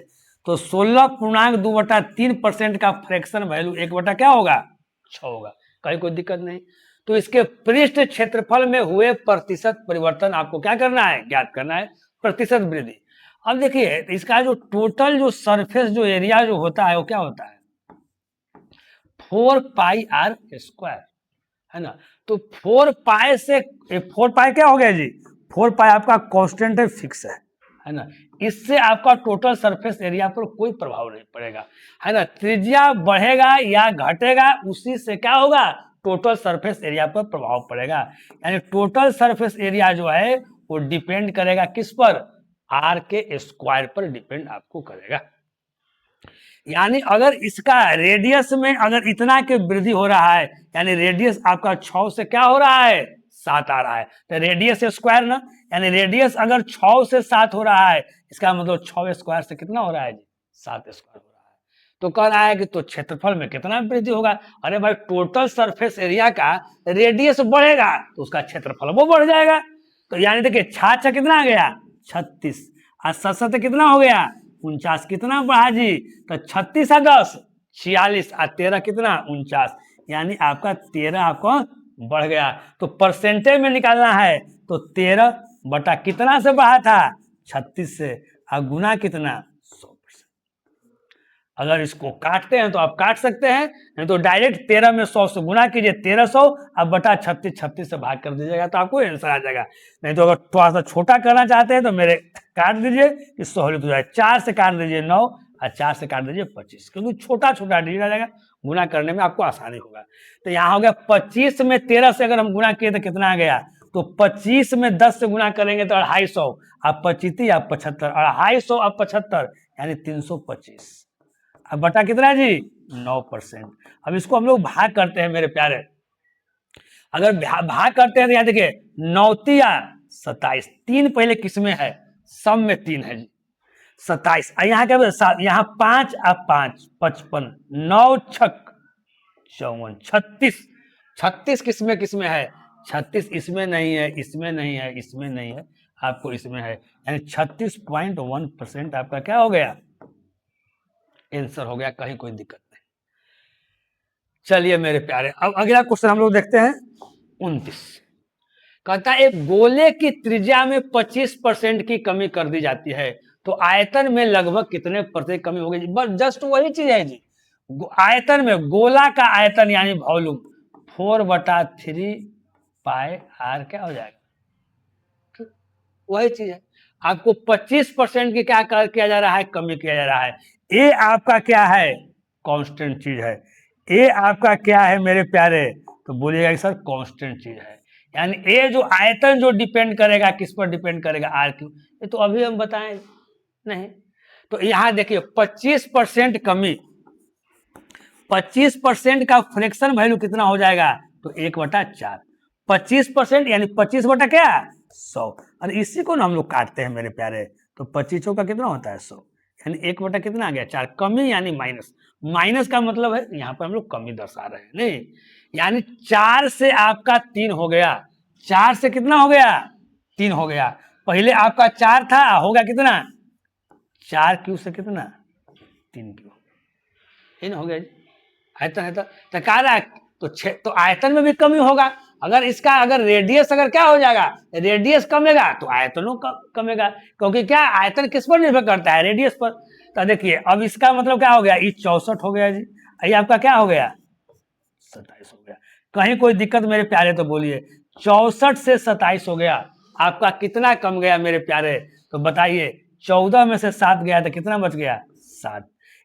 तो 16.2/3% का फ्रैक्शन वैल्यू 1 क्या होगा 6 होगा, कहीं कोई दिक्कत नहीं। तो इसके पृष्ठ क्षेत्रफल में हुए प्रतिशत परिवर्तन आपको क्या करना है, ज्ञात करना है, प्रतिशत वृद्धि। अब देखिए इसका जो टोटल जो सरफेस जो एरिया जो होता है वो क्या होता है 4πr², है ना। तो 4π से 4π क्या हो गया जी 4 पाई आपका कांस्टेंट है, फिक्स है ना। इससे आपका टोटल सरफेस एरिया पर कोई प्रभाव नहीं पड़ेगा, है ना। त्रिज्या बढ़ेगा या घटेगा उसी से क्या होगा, टोटल सरफेस एरिया पर प्रभाव पड़ेगा। यानी टोटल सरफेस एरिया जो है वो डिपेंड करेगा किस पर, आर के स्क्वायर पर डिपेंड आपको करेगा। यानी अगर इसका रेडियस में अगर इतना के वृद्धि हो रहा है, यानी रेडियस आपका 6 से क्या हो रहा है, 7 आ रहा है, तो रेडियस स्क्वायर ना, यानी रेडियस अगर 6 से 7 हो रहा है, इसका मतलब 6 स्क्वायर से कितना हो रहा है जी, 7 स्क्वायर हो रहा है। तो कह रहा है कि तो क्षेत्रफल में कितना वृद्धि होगा, अरे भाई टोटल सरफेस एरिया का रेडियस बढ़ेगा तो उसका क्षेत्रफल वो बढ़ जाएगा। तो यानी देखिए 6 कितना आ गया, 36, और 7 कितना हो गया, 49, कितना बढ़ा जी, तो 36 और 10 46 और 13 कितना 49, यानी आपका 13 आपको बढ़ गया। तो परसेंटेज में निकालना है तो 13 बटा कितना से बढ़ा था, 36 से, और गुना कितना 100%। अगर इसको काटते हैं तो आप काट सकते हैं, नहीं तो डायरेक्ट 13 में 100 से गुना कीजिए, 1300, अब बटा 36 से भाग कर दीजिएगा तो आपको आंसर आ जाएगा। नहीं तो अगर थोड़ा सा छोटा करना चाहते हैं तो मेरे काट दीजिए कि सहूलियत हो जाए, 4 से काट दीजिए 9 और 4 से काट दीजिए 25, क्योंकि छोटा छोटा डिजिट आ जाएगा, गुना करने में आपको आसानी होगा। तो यहाँ हो गया 25 में 13 से अगर हम गुना किए तो कितना आ गया, तो 25 में 10 से गुना करेंगे तो 250, अब 25 अब 75, 250 अब 75 यानी 325, अब बटा कितना जी 9%। अब इसको हम लोग भाग करते हैं मेरे प्यारे, अगर भाग करते हैं तो यहाँ देखिए 9 तिया 27, 3 पहले किसमें है, सब में 3 है जी, 27, यहाँ क्या, यहाँ 5 अब 5 55, 9 छक 54, 36, 36 किसमें है, 36 इसमें नहीं है, इसमें नहीं है, इसमें नहीं है, आपको इसमें है, यानी 36.1% आपका क्या हो गया, आंसर हो गया, कहीं कोई दिक्कत नहीं। चलिए मेरे प्यारे, अब अगला क्वेश्चन हम लोग देखते हैं 29, कहता है एक गोले की त्रिज्या में 25% की कमी कर दी जाती है तो आयतन में लगभग कितने प्रतिशत कमी होगी जी, बस जस्ट वही चीज है जी, आयतन में, गोला का आयतन यानी वॉल्यूम 4/3 पाई आर क्या हो जाएगा, वही चीज है। आपको 25% की क्या किया जा रहा है, कमी किया जा रहा है। ए आपका क्या है, कांस्टेंट चीज है, ए आपका क्या है मेरे प्यारे, तो बोलिएगा सर कांस्टेंट चीज है। यानी ए जो आयतन जो डिपेंड करेगा किस पर डिपेंड करेगा, आर क्यू, ये तो अभी हम बताएं नहीं। तो यहां देखिए 25% कमी, 25% का फ्रैक्शन वैल्यू कितना हो जाएगा, तो 1/4, 25% यानी 25 बटा क्या 100, और इसी को ना हम लोग काटते हैं मेरे प्यारे, तो 25 का कितना होता है 100, यानी 1 बटा कितना आ गया 4, कमी यानी माइनस, माइनस का मतलब है यहाँ पर हम लोग कमी दर्शा रहे हैं, नहीं यानी 4 से आपका 3 हो गया, 4 से कितना हो गया 3 हो गया, पहले आपका 4 था, हो गया कितना 4 क्यू से कितना 3 क्यू, इन हो गया आयतन है तो कह रहा है तो आयतन में भी कमी होगा। अगर इसका अगर रेडियस अगर क्या हो जाएगा, रेडियस कमेगा तो आयतनों कमेगा, क्योंकि क्या आयतन किस पर निर्भर करता है, रेडियस पर। तो देखिए अब इसका मतलब क्या हो गया, ये 64 हो गया जी, ये आपका क्या हो गया 27 हो गया, कहीं कोई दिक्कत मेरे प्यारे तो बोलिए, 64 से 27 हो गया, आपका कितना कम गया मेरे प्यारे, तो बताइए 14 में से 7 गया तो कितना बच गया 7,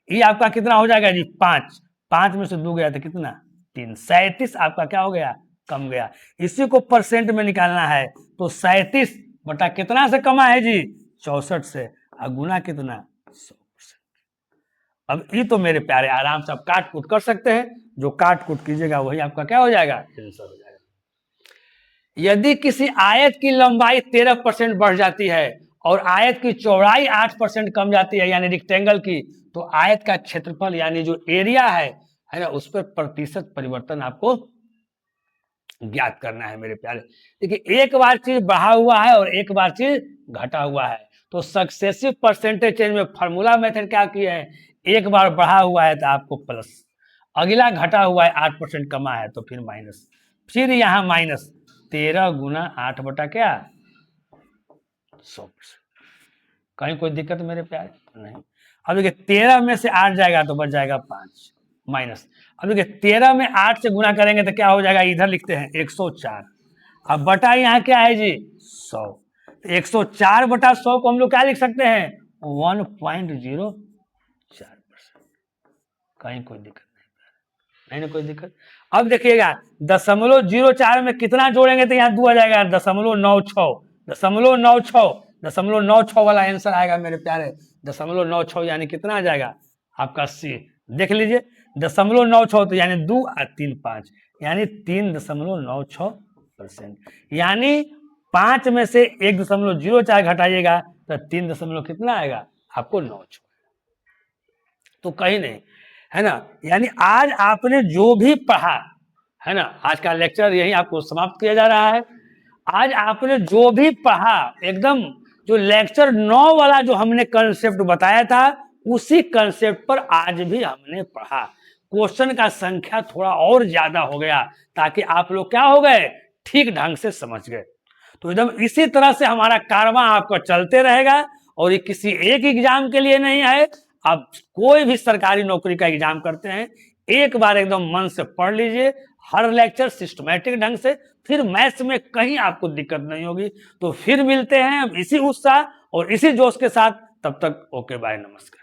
ये आपका कितना हो जाएगा जी 5, 5 में से 2 गया तो कितना 3, 37 आपका क्या हो गया कम गया। इसी को परसेंट में निकालना है तो 37 बटा कितना से कमा है जी 64 से, और गुना कितना 100%। अब ये तो मेरे प्यारे आराम से आप काट कूट कर सकते हैं, जो काट कूट कीजिएगा वही आपका क्या हो जाएगा आंसर हो जाएगा। यदि किसी आयत की लंबाई 13% बढ़ जाती है और आयत की चौड़ाई 8% कम जाती है यानी रेक्टेंगल की, तो आयत का क्षेत्रफल यानी जो एरिया है ना, उस पर प्रतिशत परिवर्तन आपको ज्ञात करना है मेरे प्यारे। देखिए एक बार चीज बढ़ा हुआ है और एक बार चीज घटा हुआ है, तो सक्सेसिव परसेंटेज चेंज में फार्मूला मेथड क्या किए हैं, एक बार बढ़ा हुआ है तो आपको प्लस, अगला घटा हुआ है 8% कमा है तो फिर माइनस, फिर यहाँ माइनस 13 गुना 8 बटा क्या 100%। कहीं कोई दिक्कत मेरे प्यारे नहीं। अब देखिए 13 में से 8 जाएगा तो बच जाएगा 5 माइनस, अब देखिए 13 में 8 से गुना करेंगे तो क्या हो जाएगा, इधर लिखते हैं 104, अब बटा यहाँ क्या है जी 100, 104/100 को हम लोग क्या लिख सकते हैं, 1.04%। कहीं कोई दिक्कत नहीं ना, कोई दिक्कत। अब देखिएगा 0.04 में कितना जोड़ेंगे तो यहाँ 2 आ जाएगा, 0.96 वाला आंसर आएगा मेरे प्यारे। 0.96 यानी कितना आ जाएगा आपका सी, देख लीजिए 0.96 तो यानी 2 और 3 5, यानी 3.96%। यानी 5 में से 1.04 घटाइएगा तो 3 कितना आएगा आपको 96। तो कहीं नहीं है ना। यानी आज आपने जो भी पढ़ा है ना, आज का लेक्चर यही आपको समाप्त किया जा रहा है। आज आपने जो भी पढ़ा एकदम जो लेक्चर 9 वाला जो हमने कंसेप्ट बताया था उसी कंसेप्ट पर आज भी हमने पढ़ा। क्वेश्चन का संख्या थोड़ा और ज्यादा हो गया ताकि आप लोग क्या हो गए, ठीक ढंग से समझ गए। तो एकदम इसी तरह से हमारा कारवां आपका चलते रहेगा। और ये किसी एक एग्जाम के लिए नहीं है, आप कोई भी सरकारी नौकरी का एग्जाम करते हैं एक बार एकदम मन से पढ़ लीजिए हर लेक्चर सिस्टमैटिक ढंग से, फिर मैथ्स में कहीं आपको दिक्कत नहीं होगी। तो फिर मिलते हैं इसी उत्साह और इसी जोश के साथ, तब तक ओके बाय, नमस्कार।